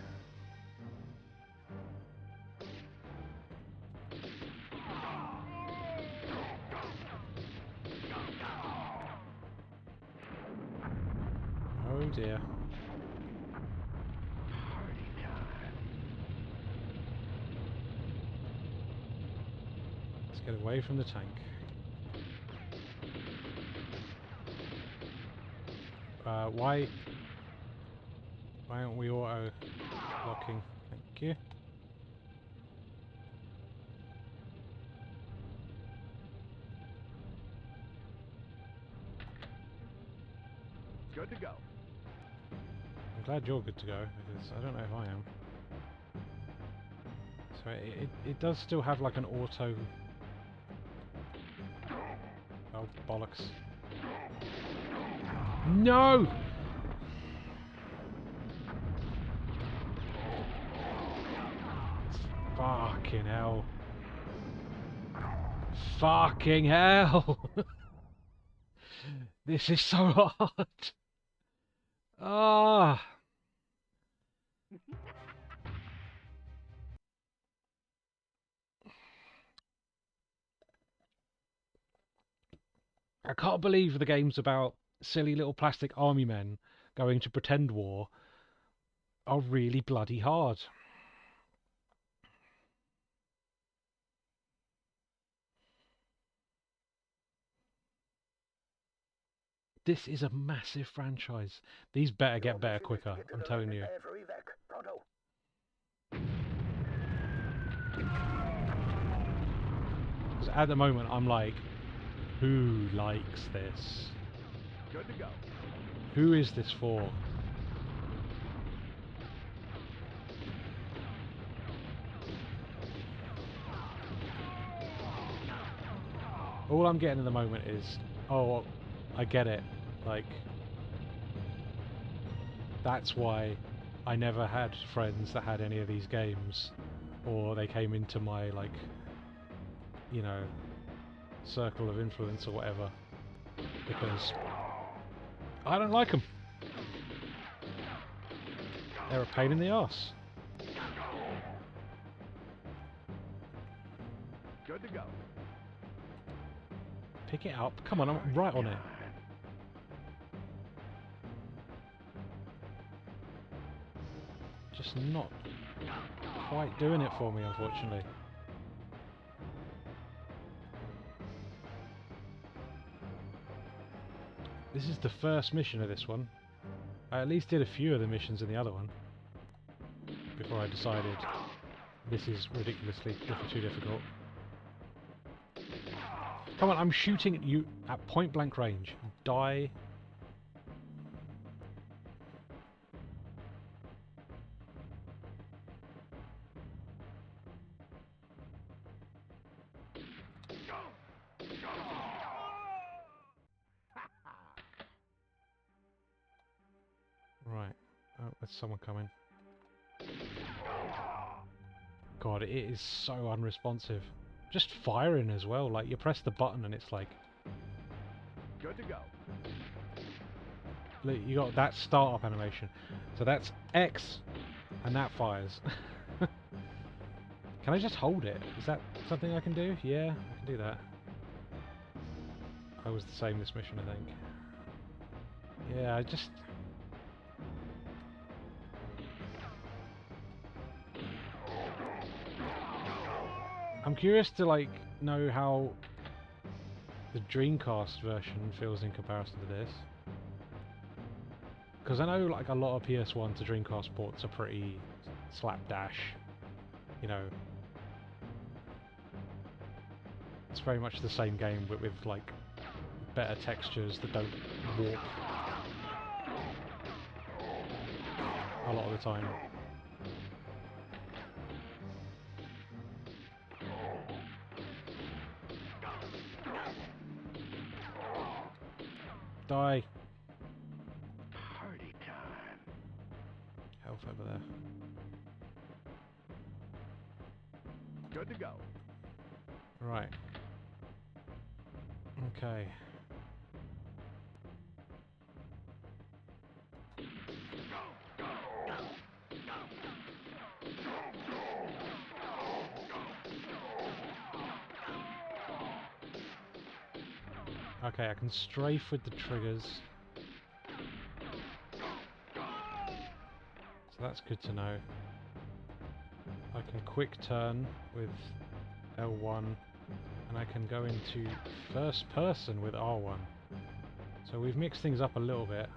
Oh dear. Let's get away from the tank. Why aren't we auto locking? Thank you. Good to go. I'm glad you're good to go, because I don't know if I am. So it does still have like an auto... Oh, bollocks. No! Fucking hell. Fucking hell! This is so hard! Ah! I can't believe the games about silly little plastic army men going to pretend war are really bloody hard. This is a massive franchise. These better get better quicker, I'm telling you. 'Cause at the moment I'm like, who likes this? Good to go. Who is this for? All I'm getting at the moment is, oh, I get it. Like, that's why I never had friends that had any of these games, or they came into my, like, you know, circle of influence or whatever, because I don't like them. They're a pain in the arse. Good to go. Pick it up. Come on, I'm right on it. Just not quite doing it for me, unfortunately. This is the first mission of this one. I at least did a few of the missions in the other one before I decided this is ridiculously too difficult. Come on, I'm shooting at you at point blank range. Die. Right. Oh, there's someone coming. God, it is so unresponsive. Just firing as well, like you press the button and it's like... Good to go. Look, you got that startup animation. So that's X, and that fires. Can I just hold it? Is that something I can do? Yeah, I can do that. I was the same this mission, I think. Yeah, I just... I'm curious to, like, know how the Dreamcast version feels in comparison to this. Because I know, like, a lot of PS1 to Dreamcast ports are pretty slapdash. You know, it's very much the same game with like better textures that don't warp a lot of the time. Die! Party time. Health over there. Good to go. Right. Okay. Okay, I can strafe with the triggers. So that's good to know. I can quick turn with L1, and I can go into first person with R1. So we've mixed things up a little bit.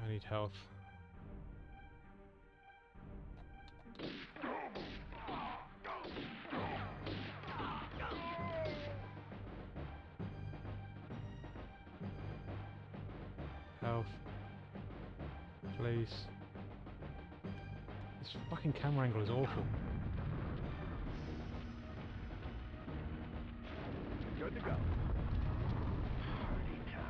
I need health. Health. Please. This fucking camera angle is awful. Good to go. Party time.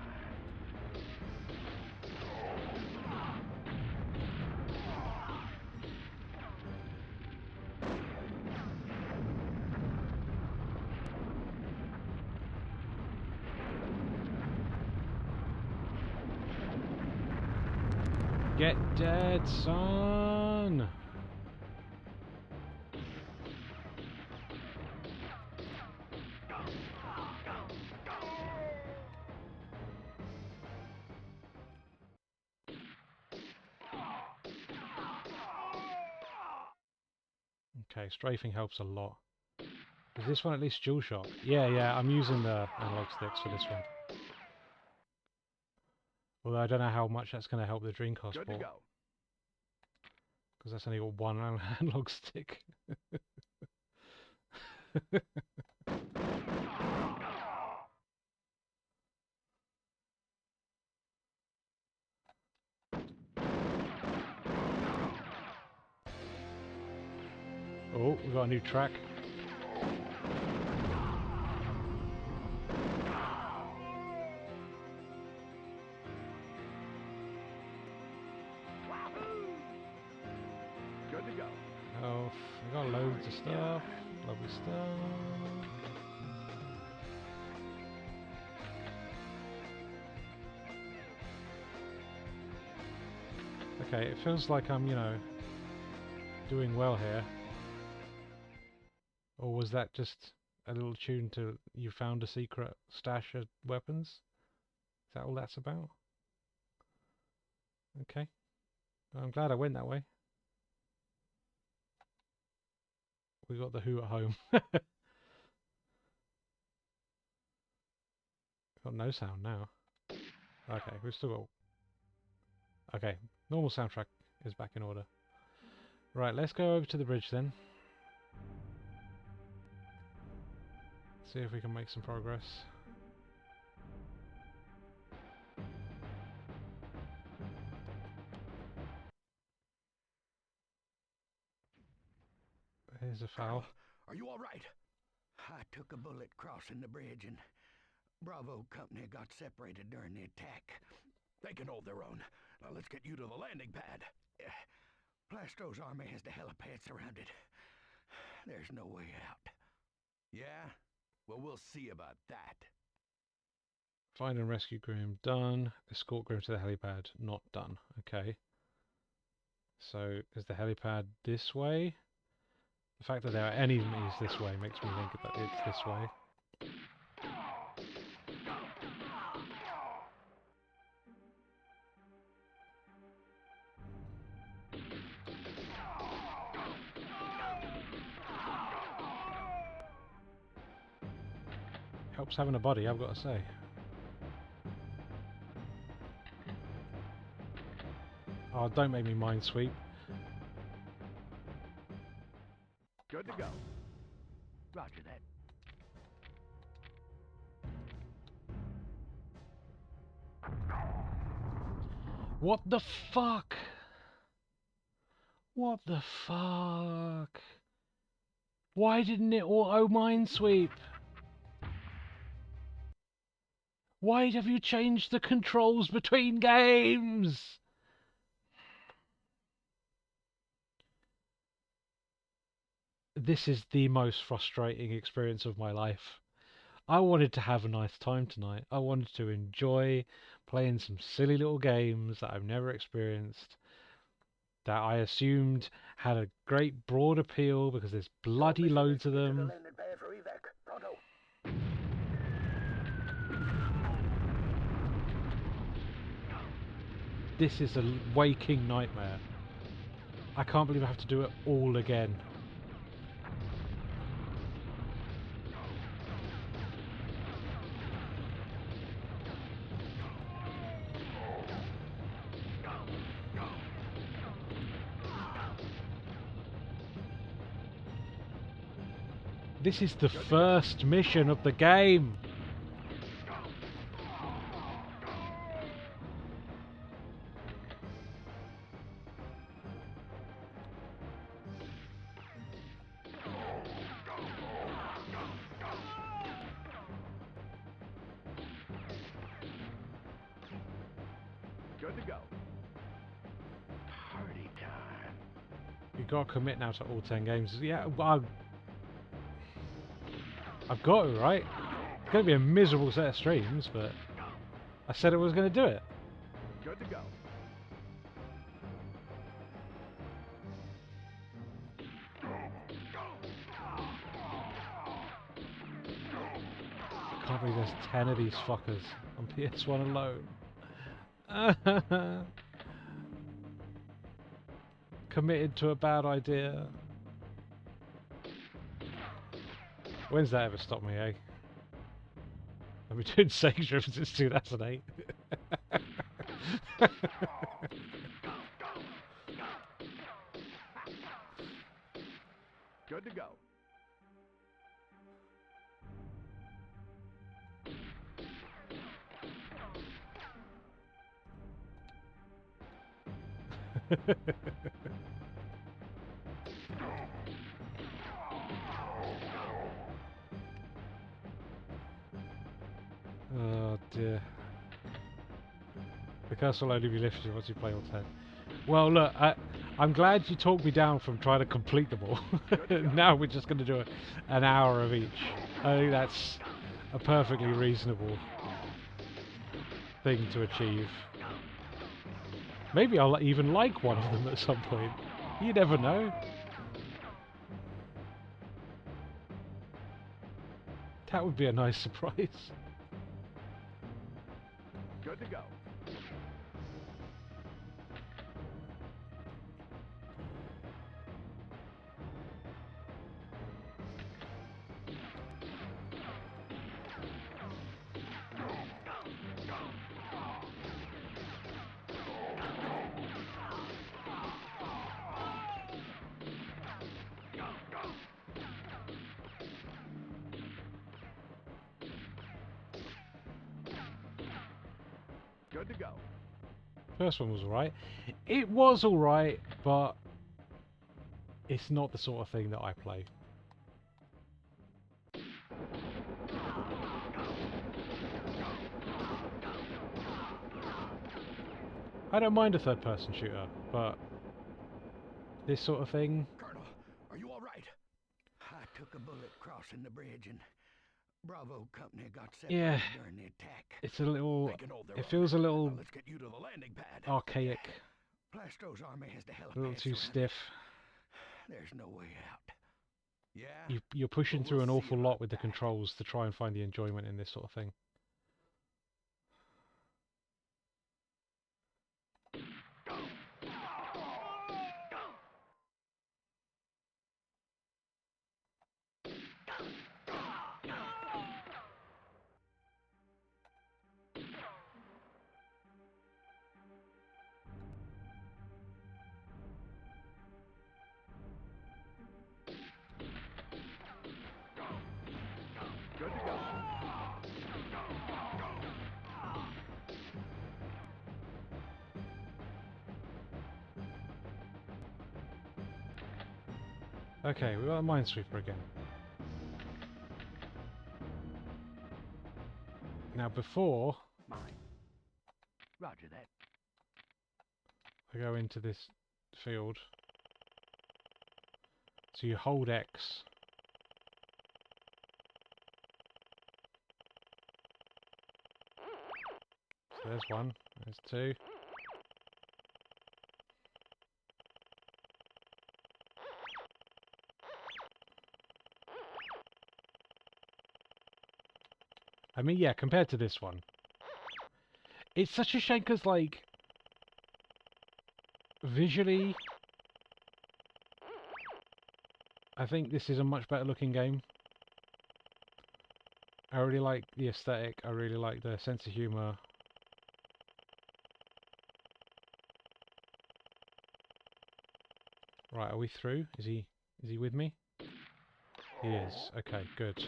Get dead, son! Okay, strafing helps a lot. Is this one at least dual shock? Yeah, I'm using the analog sticks for this one. Although I don't know how much that's going to help the Dreamcast Good to port. go. Because that's only got one analog stick. Oh, we got a new track. Good to go. Oh, we got loads of stuff. Lovely stuff. Okay, it feels like I'm, you know, doing well here. Or was that just a little tune to you found a secret stash of weapons? Is that all that's about? Okay. Well, I'm glad I went that way. We got the Who at home. Got no sound now. Okay, we've still got... Okay, normal soundtrack is back in order. Right, let's go over to the bridge then. See if we can make some progress. Here's a foul. Carl, are you all right? I took a bullet crossing the bridge and Bravo Company got separated during the attack. They can hold their own. Now let's get you to the landing pad. Plastro's army has the helipad surrounded. there's no way out. Yeah? Well, we'll see about that. Find and rescue Grim, done. Escort Grim to the helipad, not done. Okay. So, is the helipad this way? The fact that there are enemies this way makes me think that it's this way. Helps having a body, I've got to say. Oh, don't make me minesweep. Good to go. Roger that. What the fuck? What the fuck? Why didn't it auto minesweep? Why have you changed the controls between games? This is the most frustrating experience of my life. I wanted to have a nice time tonight. I wanted to enjoy playing some silly little games that I've never experienced, that I assumed had a great broad appeal because there's bloody loads of them. This is a waking nightmare. I can't believe I have to do it all again. This is the first mission of the game. Good to go. Party time. You gotta commit now to all 10 games. Yeah, I've got to, right? It's gonna be a miserable set of streams, but I said I was gonna do it. Good to go. I can't believe there's 10 of these fuckers on PS1 alone. Committed to a bad idea. When's that ever stopped me, eh? I've been doing Sega Driven since 2008. Good to go. Oh dear. The curse will only be lifted once you play all 10. Well look, I'm glad you talked me down from trying to complete them all. Now we're just going to do an hour of each. I think that's a perfectly reasonable thing to achieve. Maybe I'll even like one of them at some point. You never know. That would be a nice surprise. Good to go. Good to go. First one was alright. It was alright, but it's not the sort of thing that I play. I don't mind a third-person shooter, but this sort of thing... Colonel, are you all right? crossing the bridge, and Bravo Company got Yeah. separated during the attack. It's a little... They can hold their It own. feels a Now little let's get you to the landing pad. archaic, Plastro's army has the a helipad little too surrounded. stiff. There's no way out. Yeah? You're pushing Well, through we'll an see awful about lot with the that. controls to try and find the enjoyment in this sort of thing. Good to go. Okay, we got a Minesweeper again. Now before Mine. Roger that. I go into this field, so you hold X. So there's one, there's two. I mean, yeah, compared to this one, it's such a shame because, like, visually, I think this is a much better looking game. I really like the aesthetic, I really like the sense of humour. Right, are we through? Is he with me? He is. Okay, good.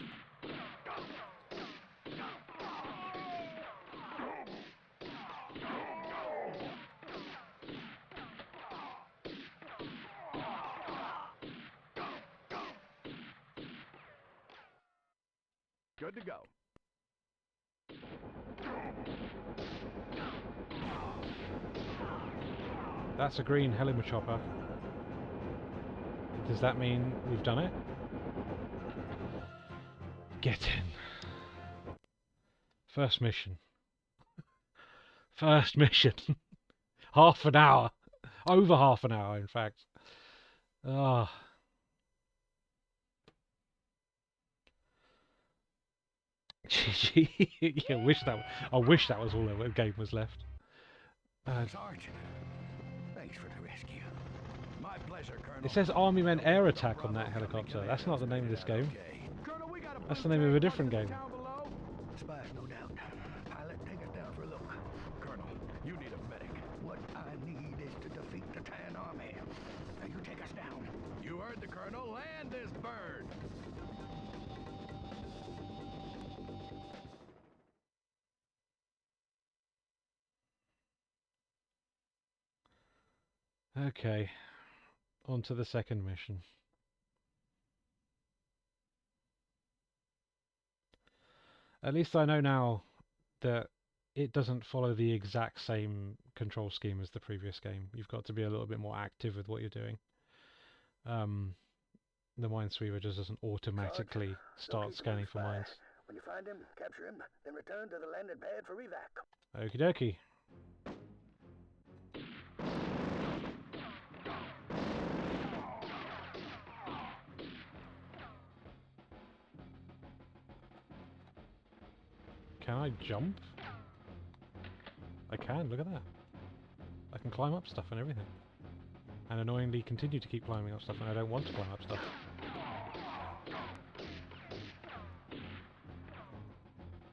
Good to go. That's a green helichopper. Does that mean we've done it? Get in. First mission. First mission. Half an hour. Over half an hour, in fact. Ah. GG. Yeah, I wish that was all the game was left. Sarge, thanks for the rescue. My pleasure, Colonel. It says Army Men Air Attack on that helicopter. That's not the name of this game. Colonel, we got a That's the name of a different game. Spies, no doubt. Pilot, take us down for a look. Colonel, you need a medic. What I need is to defeat the Tan Army. Now you take us down. You heard the Colonel. Land this bird. Okay. On to the second mission. At least I know now that it doesn't follow the exact same control scheme as the previous game. You've got to be a little bit more active with what you're doing. The Minesweeper just doesn't automatically start scanning for mines. When you find him, capture him, then return to the landing pad for evac. Okie dokie. Can I jump? I can, look at that. I can climb up stuff and everything. And annoyingly continue to keep climbing up stuff when I don't want to climb up stuff.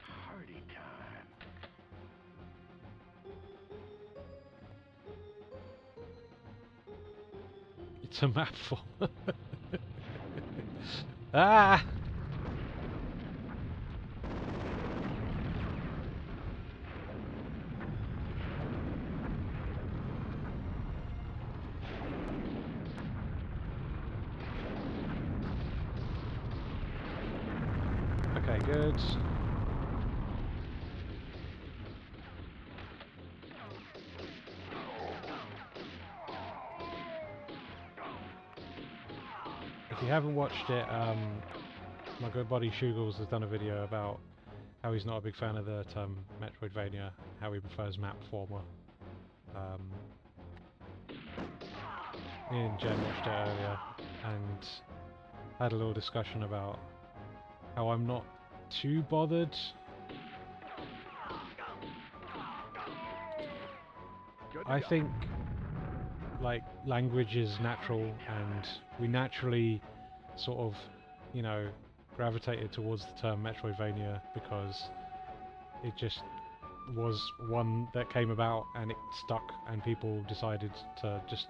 Party time. It's a map for... Ah! Okay, good. If you haven't watched it, My good buddy Shugles has done a video about how he's not a big fan of the term Metroidvania, how he prefers map former. Me and Jen watched it earlier and had a little discussion about how I'm not too bothered. I think like language is natural and we naturally sort of, you know, gravitated towards the term Metroidvania because it just was one that came about and it stuck and people decided to just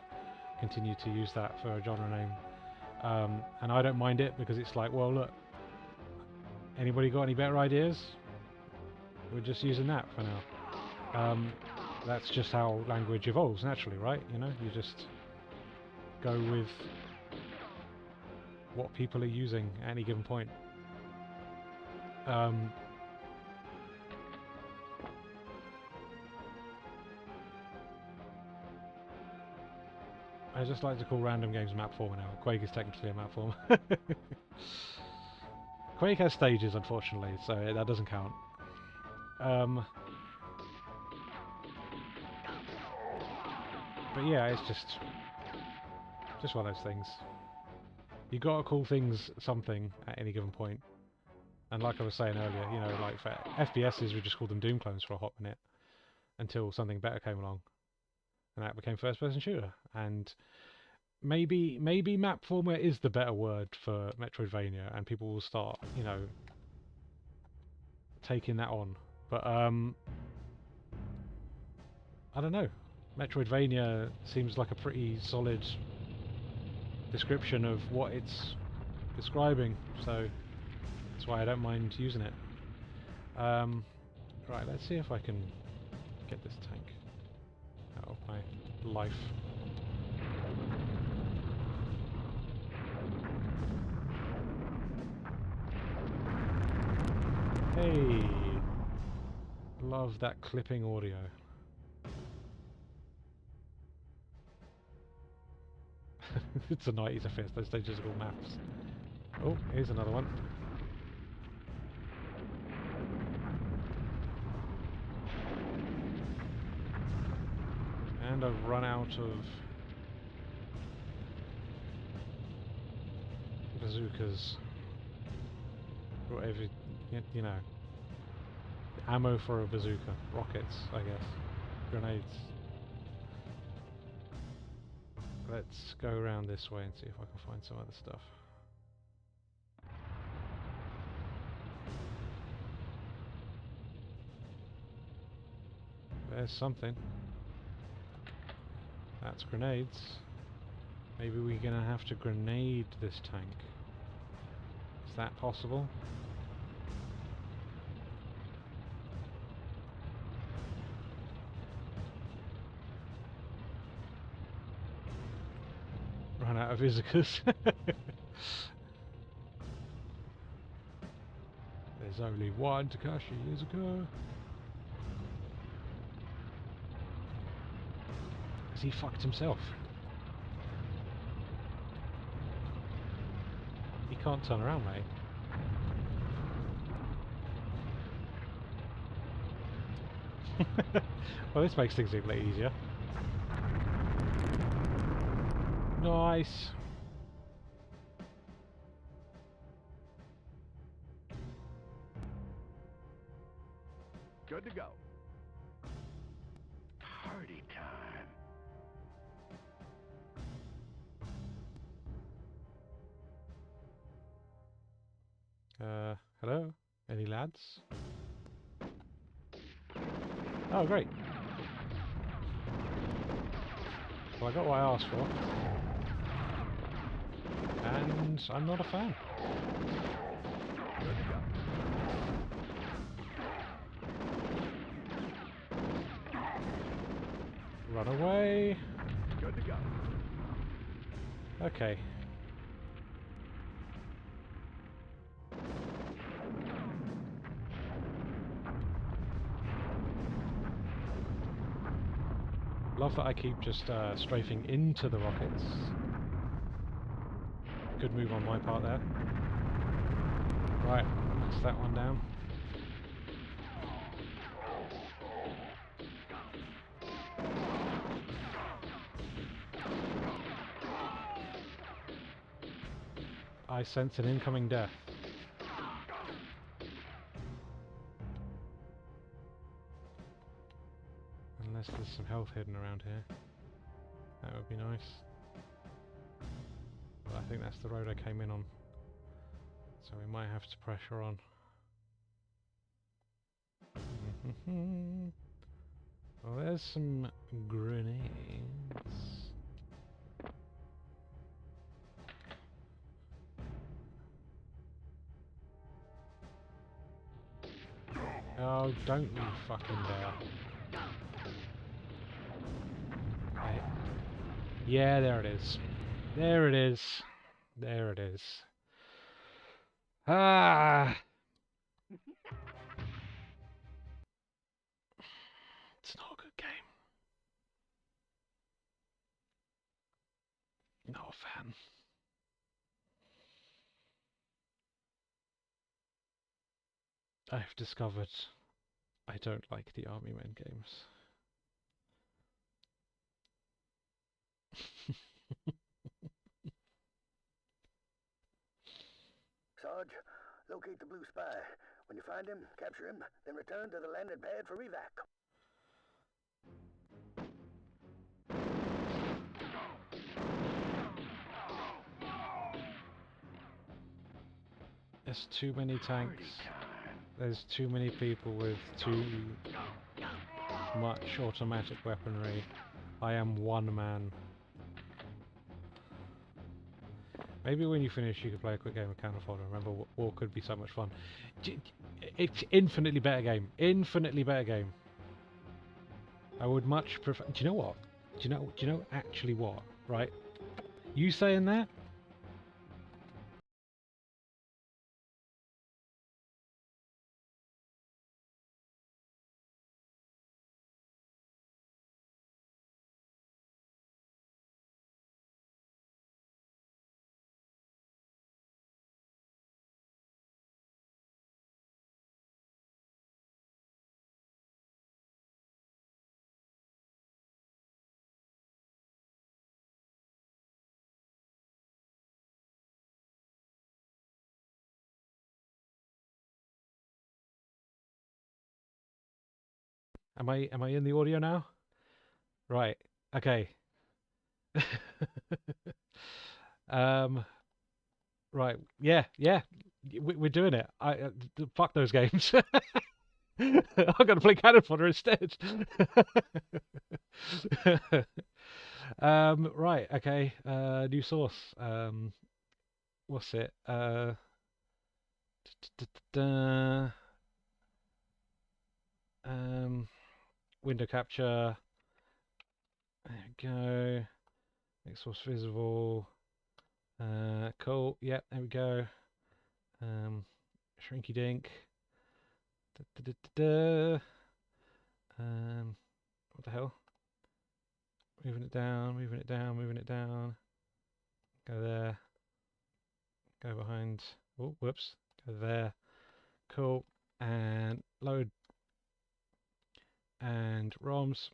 continue to use that for a genre name. And I don't mind it because it's like, well look, anybody got any better ideas? We're just using that for now. That's just how language evolves naturally, right? You know, you just go with what people are using at any given point. I just like to call random games map former now. Quake is technically a map former. Quake has stages, unfortunately, so that doesn't count. But yeah, it's just one of those things. You gotta call things something at any given point. And like I was saying earlier, you know, like for FPSs we just called them Doom clones for a hot minute until something better came along. And that became first person shooter. And maybe map former is the better word for Metroidvania and people will start, you know, taking that on. But I don't know. Metroidvania seems like a pretty solid description of what it's describing, so that's why I don't mind using it. Right, let's see if I can get this tank out of my life. Hey! Love that clipping audio. It's a 90s affairs, those stages are all maps. Oh, here's another one. And I've run out of bazookas. Whatever, you know. Ammo for a bazooka. Rockets, I guess. Grenades. Let's go around this way and see if I can find some other stuff. There's something. That's grenades. Maybe we're gonna have to grenade this tank. Is that possible? Run out of Izakers. There's only one Takashi Izuka. Has he fucked himself? He can't turn around, mate. Well, this makes things a bit easier. Nice. Good to go. Party time. Hello? Any lads? Oh, great. Well, I got what I asked for. And I'm not a fan. Good to go. Run away. Good to go. Okay. Love that I keep just strafing into the rockets. Good move on my part there. Right, that's that one down. I sense an incoming death. Unless there's some health hidden around here. That would be nice. But I think that's the road I came in on. So we might have to pressure on. Well, there's some grenades. Oh, don't you fucking dare. Okay. Yeah, there it is. There it is. There it is. Ah! It's not a good game. Not a fan. I've discovered I don't like the Army Men games. Sarge, locate the blue spy. When you find him, capture him, then return to the landing pad for evac. There's too many tanks. There's too many people with too much automatic weaponry. I am one man. Maybe when you finish you could play a quick game of Counter Fodder. Remember, war could be so much fun. It's infinitely better game. Infinitely better game. I would much prefer... Do you know what? Do you know actually what? Right? You saying that? Am I in the audio now? Right. Okay. Right. Yeah. We're doing it. Fuck those games. I'm gonna play Cannon Fodder instead. Right. Okay. New source. What's it? Window capture. There we go. Make source visible. Cool. Yep. There we go. Shrinky dink. What the hell? Moving it down, moving it down, moving it down. Go there. Go behind. Oh, whoops. Go there. Cool. And load. And ROMs.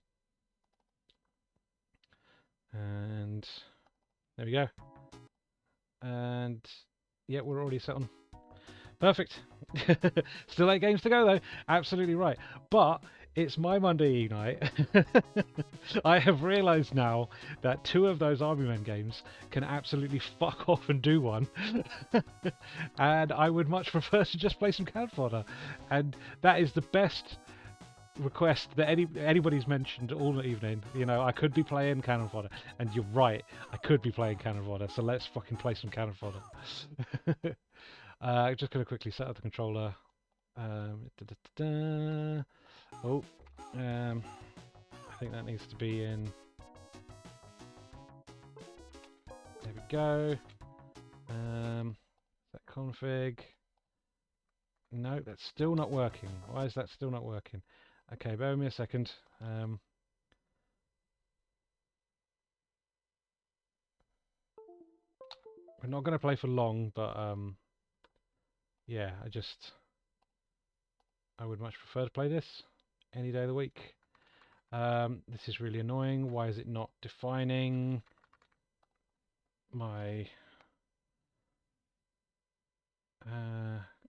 And there we go. And yeah, we're already set on. Perfect. Still 8 games to go though. Absolutely right. But it's my Monday night. I have realised now that 2 of those Army Men games can absolutely fuck off and do one. And I would much prefer to just play some Cannon Fodder. And that is the best request that anybody's mentioned all evening. You know, I could be playing Cannon Fodder. And you're right, I could be playing Cannon Fodder. So let's fucking play some Cannon Fodder. Just going to quickly set up the controller. I think that needs to be in. There we go. That config. No, that's still not working. Why is that still not working? Okay, bear with me a second. We're not going to play for long, but yeah, I would much prefer to play this any day of the week. This is really annoying. Why is it not defining my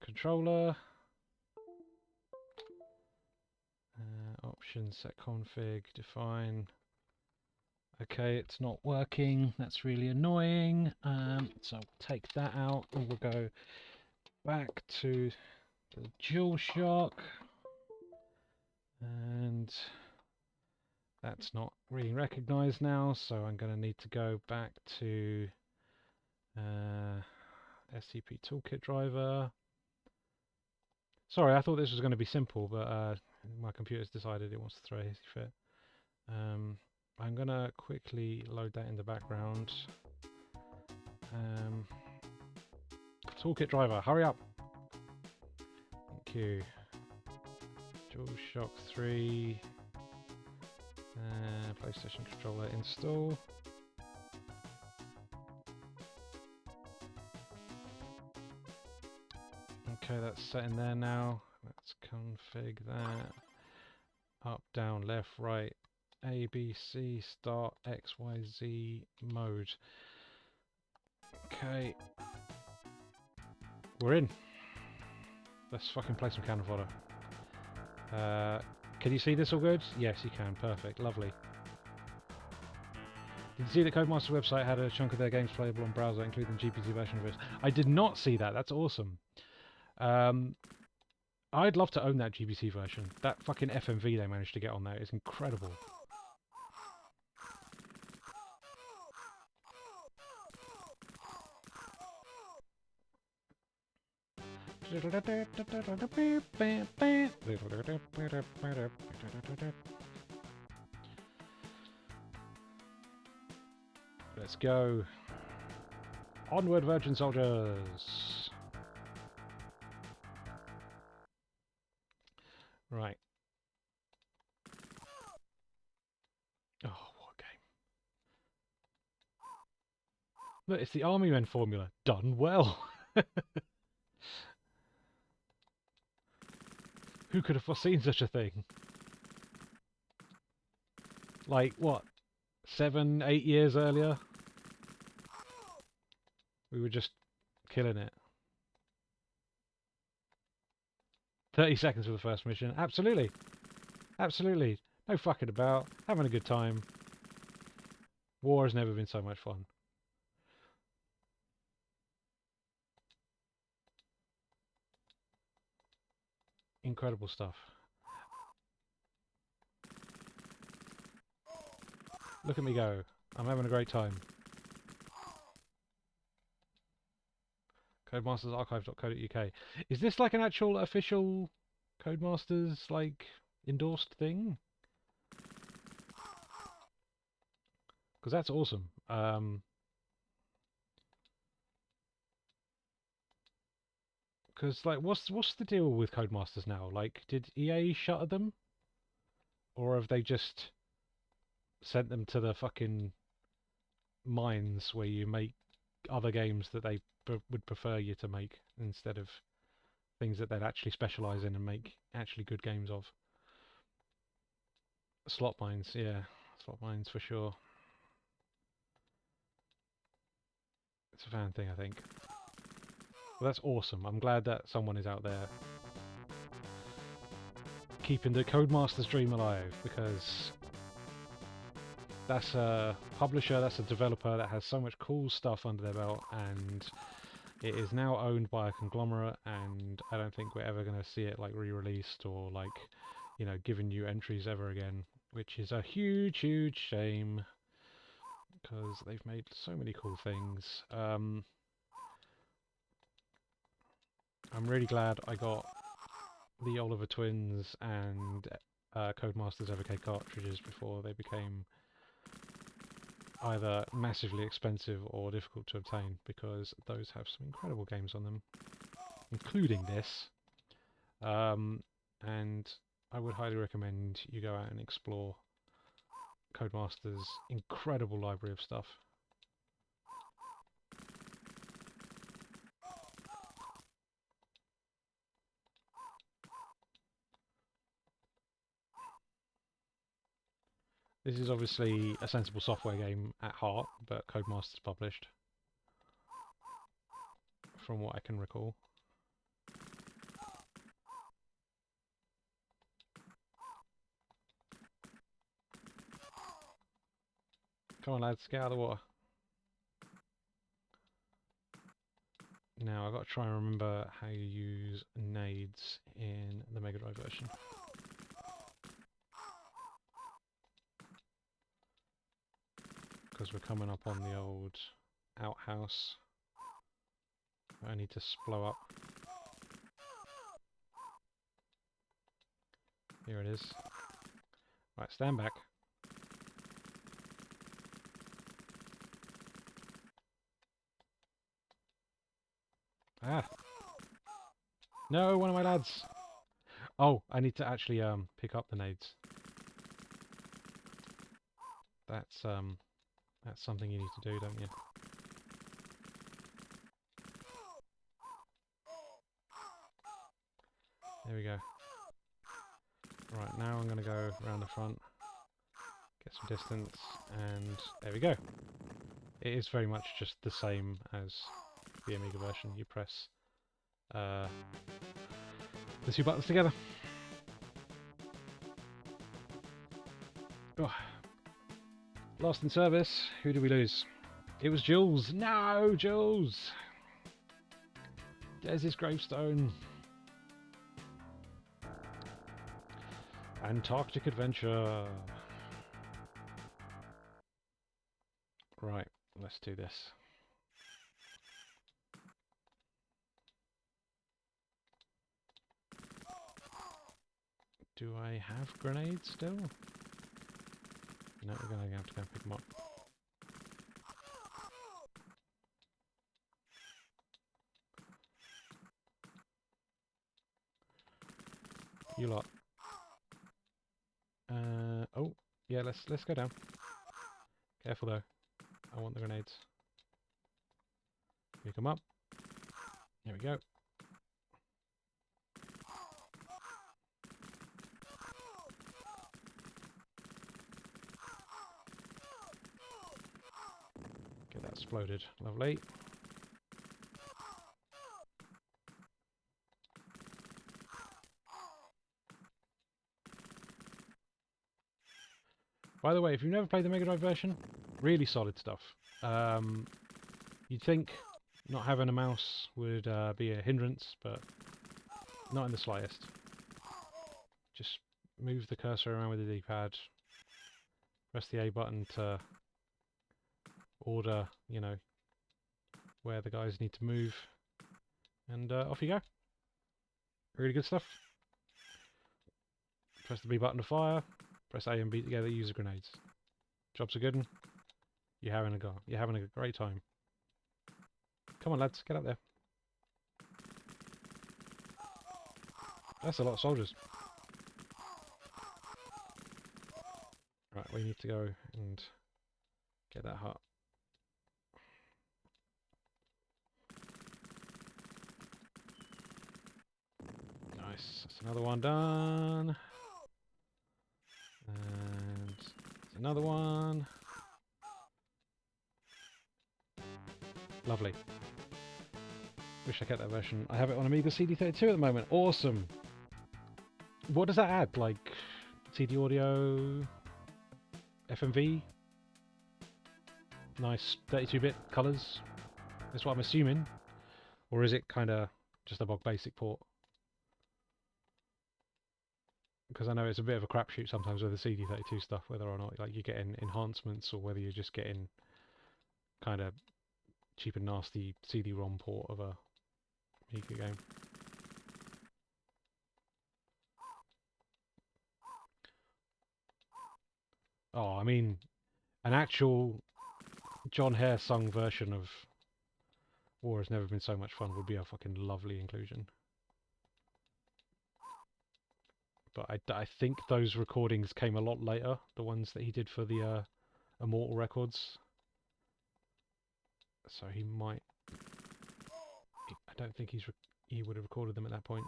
controller? Options, set config, define. Okay, it's not working. That's really annoying. So I'll take that out and we'll go back to the DualShock. And that's not being recognized now, so I'm going to need to go back to SCP Toolkit driver. Sorry, I thought this was going to be simple, but my computer's decided it wants to throw a hissy fit. I'm going to quickly load that in the background. Toolkit driver, hurry up! Thank you. DualShock 3 PlayStation controller install. Okay, that's set in there now. Let's config that. Up, down, left, right, A, B, C, start, X, Y, Z mode. Okay. We're in. Let's fucking play some Cannon Fodder. Can you see this all good? Yes, you can. Perfect. Lovely. Did you see the Codemasters website had a chunk of their games playable on browser, including the GPT version of it? I did not see that. That's awesome. I'd love to own that GPT version. That fucking FMV they managed to get on there is incredible. Let's go. Onward, Virgin Soldiers. Right. Oh, what a game. Look, it's the Army Men formula. Done well. Who could have foreseen such a thing? Like, what? 7, 8 years earlier? We were just killing it. 30 seconds for the first mission. Absolutely. Absolutely. No fucking about. Having a good time. War has never been so much fun. Incredible stuff. Look at me go. I'm having a great time. Codemastersarchive.co.uk. Is this like an actual official Codemasters like endorsed thing? Because that's awesome. Because like, what's the deal with Codemasters now? Like, did EA shutter them, or have they just sent them to the fucking mines where you make other games that they would prefer you to make instead of things that they'd actually specialize in and make actually good games of? Slot mines, yeah, slot mines for sure. It's a fan thing, I think. Well, that's awesome. I'm glad that someone is out there keeping the Codemasters dream alive, because that's a publisher, that's a developer that has so much cool stuff under their belt, and it is now owned by a conglomerate, and I don't think we're ever going to see it like re-released or like, you know, given new entries ever again, which is a huge, huge shame, because they've made so many cool things. I'm really glad I got the Oliver Twins and Codemasters Evercade cartridges before they became either massively expensive or difficult to obtain, because those have some incredible games on them, including this. And I would highly recommend you go out and explore Codemasters' incredible library of stuff. This is obviously a sensible software game at heart, but Codemasters published, from what I can recall. Come on lads, get out of the water. Now I've got to try and remember how you use nades in the Mega Drive version. Because we're coming up on the old outhouse. I need to blow up. Here it is. Right, stand back. Ah! No, one of my lads! Oh, I need to actually pick up the nades. That's something you need to do, don't you? There we go. Right, now I'm going to go around the front, get some distance, and there we go. It is very much just the same as the Amiga version. You press the two buttons together. Oh. Lost in service. Who did we lose? It was Jules. No, Jules! There's his gravestone. Antarctic adventure. Right, let's do this. Do I have grenades still? No, we're going to have to go and pick them up. You lot. Oh, yeah, let's go down. Careful though. I want the grenades. Pick them up. Here we go. Get that exploded. Lovely. By the way, if you've never played the Mega Drive version, really solid stuff. You'd think not having a mouse would be a hindrance, but not in the slightest. Just move the cursor around with the D-pad, press the A button to order, you know, where the guys need to move, and off you go. Really good stuff. Press the B button to fire. Press A and B together, use the grenades. Jobs are good. You're having a great time. Come on lads, get up there. That's a lot of soldiers. Right, we need to go and get that hut. Nice, that's another one done. And another one. Lovely. Wish I kept that version. I have it on Amiga CD32 at the moment. Awesome. What does that add? Like CD audio, FMV, nice 32-bit colours. That's what I'm assuming. Or is it kind of just a bog basic port? Because I know it's a bit of a crapshoot sometimes with the CD32 stuff, whether or not like you're getting enhancements or whether you're just getting kind of cheap and nasty CD-ROM port of a Amiga game. Oh, I mean, an actual John Hare sung version of War Has Never Been So Much Fun would be a fucking lovely inclusion. But I think those recordings came a lot later, the ones that he did for the Immortal Records. So he might... I don't think he would have recorded them at that point.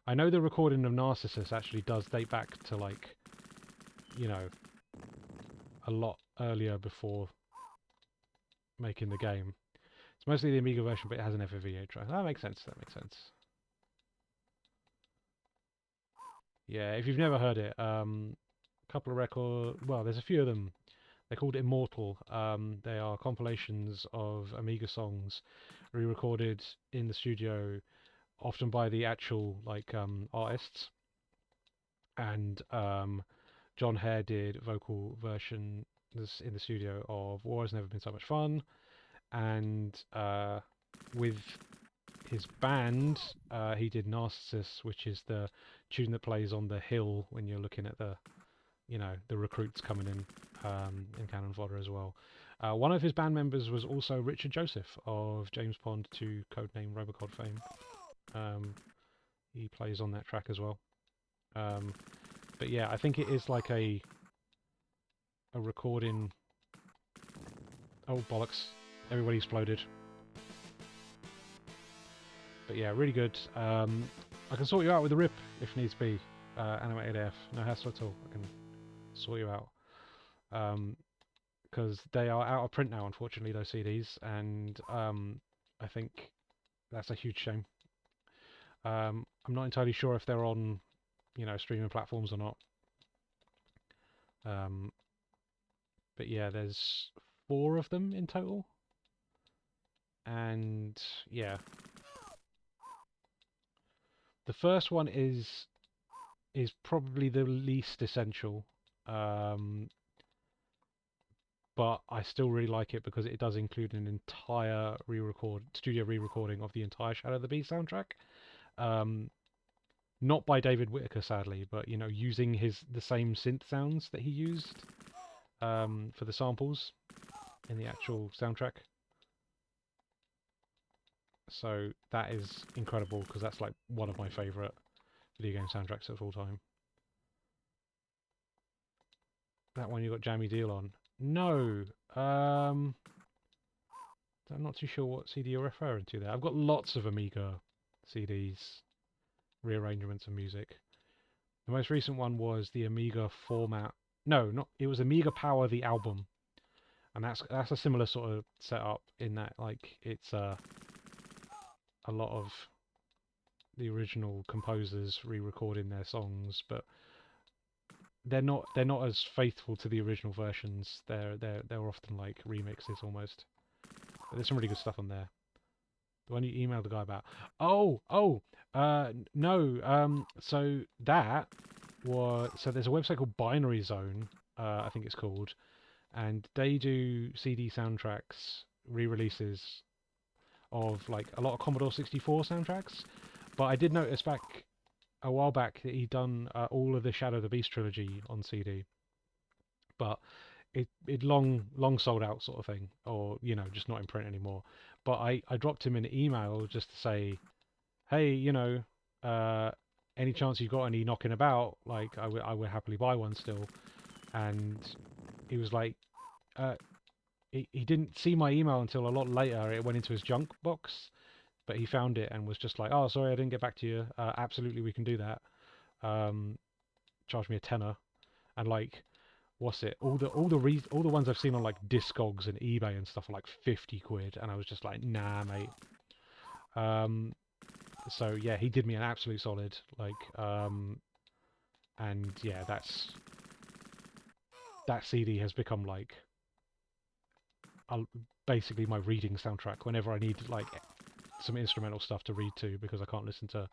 I know the recording of Narcissus actually does date back to, like, you know, a lot earlier before making the game. It's mostly the Amiga version, but it has an FFVA track. That makes sense. That makes sense. Yeah, if you've never heard it, couple of record. Well, there's a few of them. They're called Immortal. They are compilations of Amiga songs, re-recorded in the studio, often by the actual artists. And John Hare did vocal version in the studio of War Has Never Been So Much Fun, and with his band, he did Narcissus, which is the tune that plays on the hill when you're looking at the, the recruits coming in Cannon Fodder as well. One of his band members was also Richard Joseph of James Bond 2 codename Robocod fame. He plays on that track as well. But yeah, I think it is like a recording. Oh bollocks! Everybody exploded. But yeah, really good. I can sort you out with a rip if needs be. Animated AF, no hassle at all. I can sort you out. Because they are out of print now, unfortunately, those CDs, and I think that's a huge shame. I'm not entirely sure if they're on, streaming platforms or not. But yeah, there's 4 of them in total, and yeah, the first one is probably the least essential, but I still really like it because it does include an entire studio re-recording of the entire Shadow of the Beast soundtrack. Not by David Whittaker, sadly, but using the same synth sounds that he used for the samples in the actual soundtrack. So that is incredible because that's like one of my favourite video game soundtracks of all time. That one you got Jammy Deal on? No. I'm not too sure what CD you're referring to there. I've got lots of Amiga CDs, rearrangements of music. The most recent one was the Amiga format. No, not. It was Amiga Power the album, and that's a similar sort of setup in that it's a lot of the original composers re-recording their songs, but they're not as faithful to the original versions. They're often like remixes almost. But there's some really good stuff on there. The one you emailed the guy about. No. So there's a website called Binary Zone, I think it's called, and they do CD soundtracks, re-releases of like a lot of Commodore 64 soundtracks. But I did notice a while back that he'd done all of the Shadow of the Beast trilogy on CD, but it long sold out sort of thing, or just not in print anymore. But I dropped him an email just to say, hey, any chance you've got any knocking about? Like I would happily buy one still. And he was like, he didn't see my email until a lot later. It went into his junk box. But he found it and was just like, "Oh, sorry, I didn't get back to you. Absolutely, we can do that. Charge me a tenner." And like, what's it? All the ones I've seen on like Discogs and eBay and stuff are like 50 quid, and I was just like, "Nah, mate." So yeah, he did me an absolute solid. And yeah, that CD has become like basically my reading soundtrack whenever I need like some instrumental stuff to read to, because I can't listen to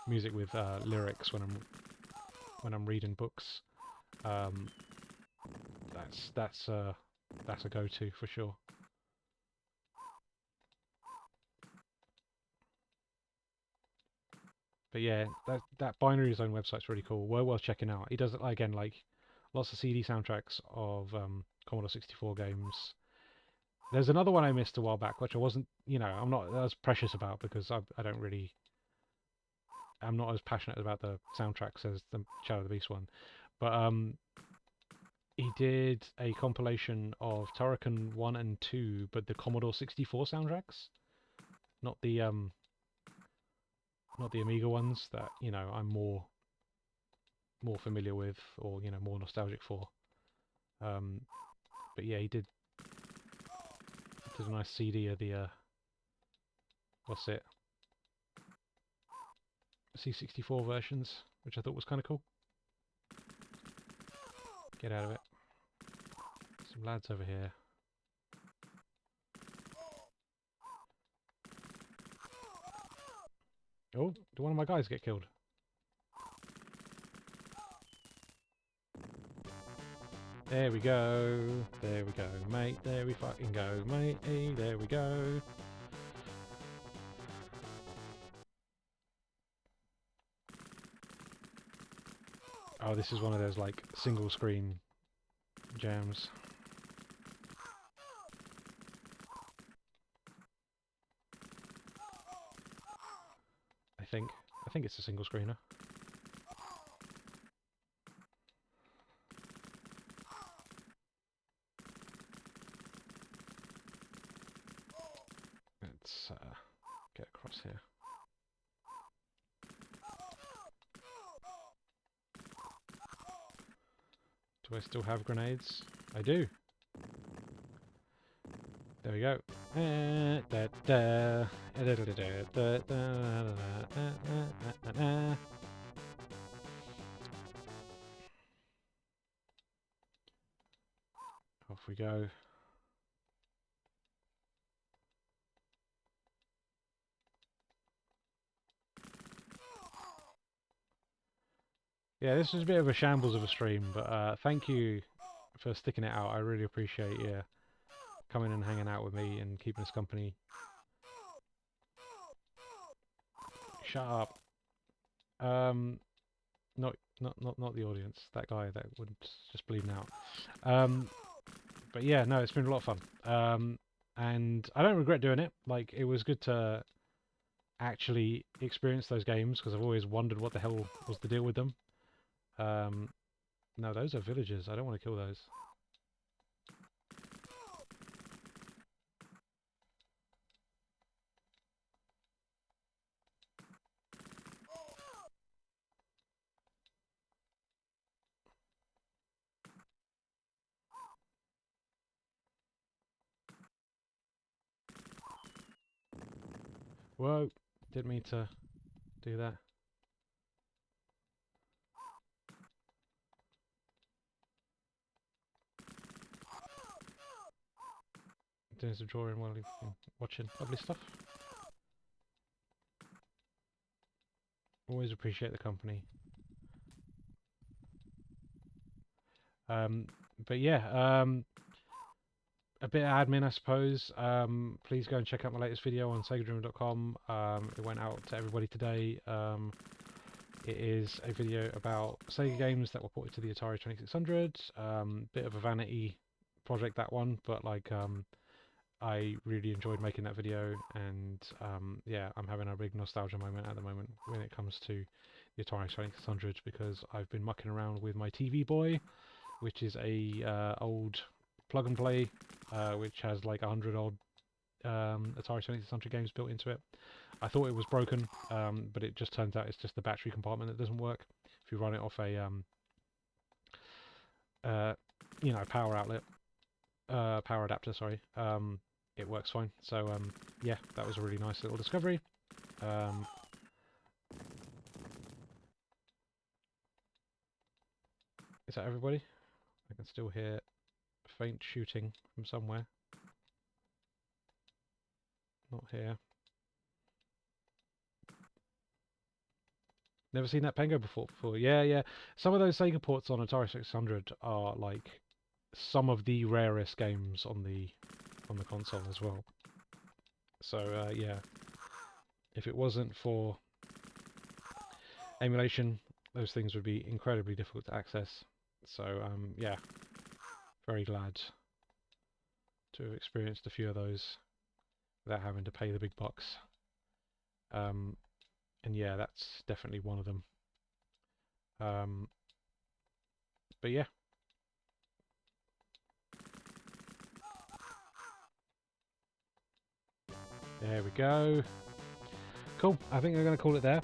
music with lyrics when I'm reading books. That's a go-to for sure. But yeah, that Binary Zone website's really cool. Well worth checking out. He does again like lots of CD soundtracks of Commodore 64 games. There's another one I missed a while back, which I wasn't, I'm not as precious about because I'm not as passionate about the soundtracks as the Shadow of the Beast one. But he did a compilation of Turrican 1 and 2, but the Commodore 64 soundtracks, not the Amiga ones that I'm more familiar with or more nostalgic for. But yeah, he did a nice CD of the what's it? C64 versions, which I thought was kind of cool. Get out of it. Some lads over here. Oh, did one of my guys get killed? There we go. There we go, mate. There we fucking go, mate. Hey, there we go. Oh, this is one of those, like, single screen jams. I think it's a single screener. Let's get across here. Do I still have grenades? I do. There we go. Off we go. Yeah, this was a bit of a shambles of a stream, but thank you for sticking it out. I really appreciate you coming and hanging out with me and keeping us company. Shut up. Not the audience. That guy that would just bleeding out. But yeah, no, it's been a lot of fun. And I don't regret doing it. Like, it was good to actually experience those games because I've always wondered what the hell was the deal with them. No, those are villagers. I don't want to kill those. Whoa, didn't mean to do that. Doing some drawing while you've been watching lovely stuff. Always appreciate the company. But yeah, a bit of admin, I suppose. Please go and check out my latest video on SegaDreamer.com. It went out to everybody today. It is a video about Sega games that were ported to the Atari 2600. Bit of a vanity project, that one, but like I really enjoyed making that video, and yeah, I'm having a big nostalgia moment at the moment when it comes to the Atari 2600 because I've been mucking around with my TV Boy, which is a old plug and play, which has like 100 odd Atari 2600 games built into it. I thought it was broken, but it just turns out it's just the battery compartment that doesn't work. If you run it off a you know, power outlet, power adapter, sorry, it works fine. So yeah, that was a really nice little discovery. Is that everybody? I can still hear faint shooting from somewhere. Not here. Never seen that Pengo before. Yeah, yeah. Some of those Sega ports on Atari 600 are like some of the rarest games on the console as well. So yeah, if it wasn't for emulation, those things would be incredibly difficult to access. So yeah, very glad to have experienced a few of those without having to pay the big bucks. And yeah, that's definitely one of them. But yeah. There we go. Cool. I think I'm going to call it there.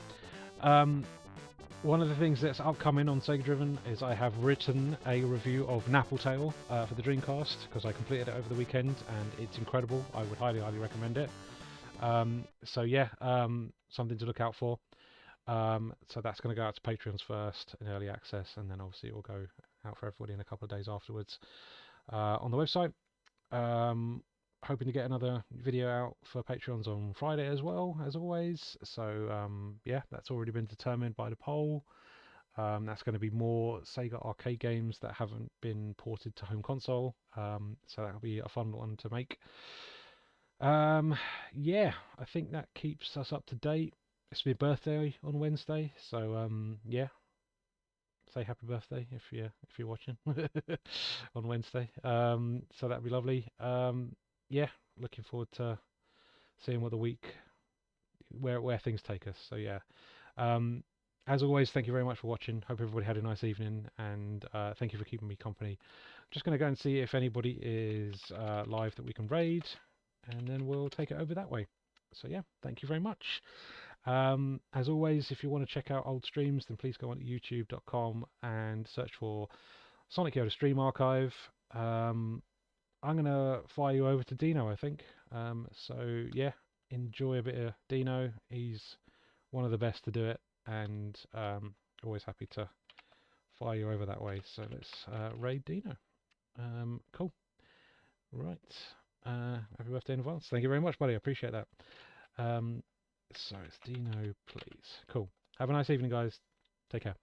one of the things that's upcoming on Sega Driven is I have written a review of Nappletail for the Dreamcast, because I completed it over the weekend and it's incredible. I would highly recommend it. So yeah, something to look out for. So that's going to go out to Patreons first in early access, and then obviously it will go out for everybody in a couple of days afterwards on the website. Hoping to get another video out for Patreons on Friday as well, as always. So yeah, that's already been determined by the poll. That's going to be more Sega arcade games that haven't been ported to home console. So that'll be a fun one to make. Yeah, I think that keeps us up to date. It's my birthday on Wednesday, so yeah, say happy birthday if you're watching on Wednesday. So that'd be lovely. Yeah, looking forward to seeing what the week where things take us. So yeah. As always, thank you very much for watching. Hope everybody had a nice evening, and thank you for keeping me company. I'm just going to go and see if anybody is live that we can raid, and then we'll take it over that way. So yeah, thank you very much. As always, if you want to check out old streams, then please go on to youtube.com and search for Sonic Yoda Stream Archive. I'm going to fire you over to Dino, I think. So yeah, enjoy a bit of Dino. He's one of the best to do it, and always happy to fire you over that way. So let's raid Dino. Cool. Right. Happy birthday in advance. Thank you very much, buddy. I appreciate that. So it's Dino, please. Cool. Have a nice evening, guys. Take care.